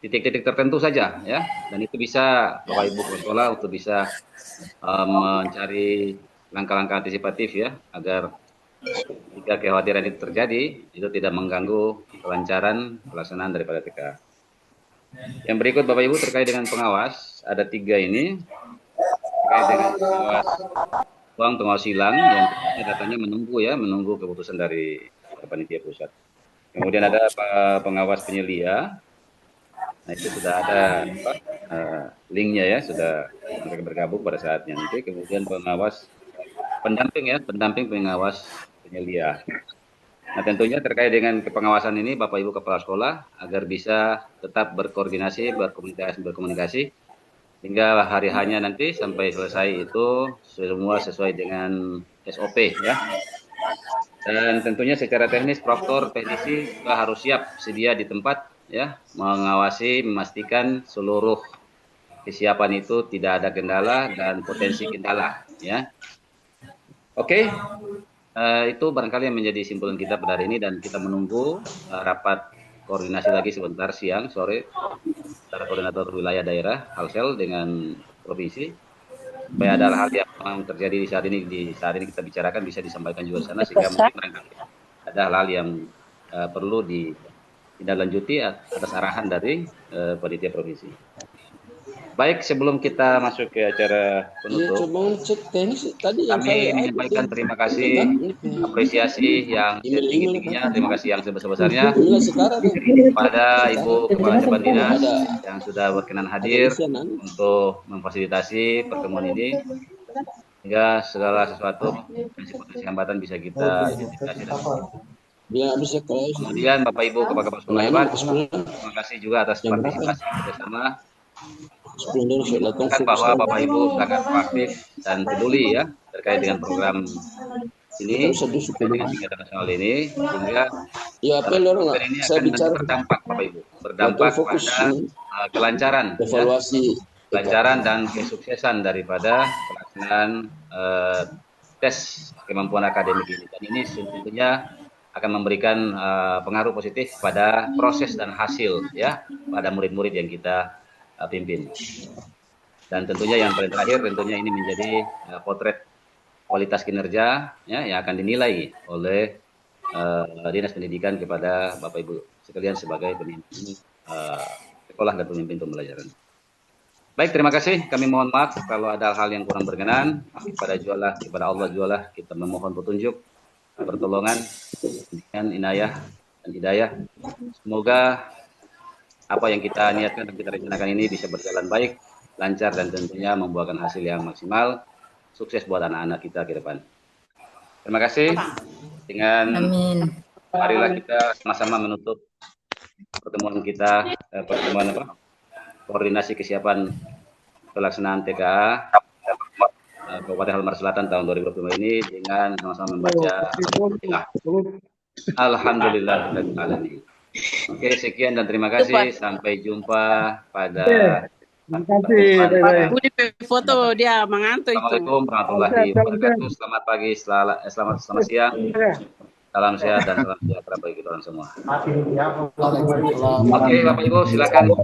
titik-titik tertentu saja ya, dan itu bisa Bapak Ibu sekolah untuk bisa mencari langkah-langkah antisipatif ya, agar jika kekhawatiran itu terjadi itu tidak mengganggu kelancaran pelaksanaan daripada TK. Yang berikut Bapak Ibu terkait dengan pengawas, ada 3 ini terkait dengan pengawas uang, pengawas silang yang datanya menunggu keputusan dari panitia pusat. Kemudian ada pengawas penyelia. Nah itu sudah ada linknya ya, sudah mereka bergabung pada saatnya nanti. Kemudian pengawas pendamping pengawas penyelia. Nah tentunya terkait dengan kepengawasan ini Bapak Ibu kepala sekolah agar bisa tetap berkoordinasi, berkomunikasi hingga hari hanya nanti sampai selesai itu semua sesuai dengan SOP ya. Dan tentunya secara teknis proktor teknisi juga harus siap sedia di tempat ya, mengawasi, memastikan seluruh kesiapan itu tidak ada kendala dan potensi kendala ya. Oke, itu barangkali yang menjadi simpulan kita pada hari ini, dan kita menunggu rapat koordinasi lagi sebentar sore antara koordinator wilayah daerah Halsel dengan provinsi, supaya ada hal yang memang terjadi di saat ini kita bicarakan bisa disampaikan juga di sana, sehingga mungkin barangkali ada hal yang perlu ditindaklanjuti atas arahan dari panitia provinsi. Baik, sebelum kita masuk ke acara penutup, kami menyampaikan terima kasih, apresiasi yang setinggi-tingginya, terima kasih yang sebesar-besarnya kepada Ibu Kepala Jabat Dinas yang sudah berkenan hadir untuk memfasilitasi pertemuan ini, sehingga segala sesuatu potensi hambatan bisa kita identifikasi dan kemudian Bapak Ibu Kepala Sekolah hebat, terima kasih juga atas partisipasi bersama. Bahwa Bapak Ibu sangat aktif dan peduli ya terkait dengan program ini, dengan kegiatan nasional ini, sehingga program ini akan berdampak Bapak Ibu, berdampak pada kelancaran, kelancaran dan kesuksesan daripada pelaksanaan tes kemampuan akademik ini. Dan ini tentunya akan memberikan pengaruh positif pada proses dan hasil ya pada murid-murid yang kita pimpin. Dan tentunya yang paling terakhir, tentunya ini menjadi potret kualitas kinerja ya, yang akan dinilai oleh Dinas Pendidikan kepada Bapak Ibu sekalian sebagai pemimpin sekolah dan pemimpin pembelajaran. Baik, terima kasih. Kami mohon maaf kalau ada hal yang kurang berkenan. Kepada Allah jualah kita memohon petunjuk, pertolongan, dengan inayah dan hidayah. Semoga apa yang kita niatkan dan kita rencanakan ini bisa berjalan baik, lancar, dan tentunya membuahkan hasil yang maksimal. Sukses buat anak-anak kita ke depan. Terima kasih. Dengan marilah kita sama-sama menutup pertemuan kita, koordinasi kesiapan pelaksanaan TKA Kabupaten Halmahera Selatan tahun 2025 ini dengan sama-sama membaca Alhamdulillah. Oke, sekian dan terima kasih. Sampai jumpa pada Pak Budi foto dia mengantuk itu. Assalamualaikum warahmatullahi wabarakatuh. Selamat pagi, selamat siang. Salam sehat dan salam sejahtera bagi kita orang semua. Oke, Bapak Ibu silakan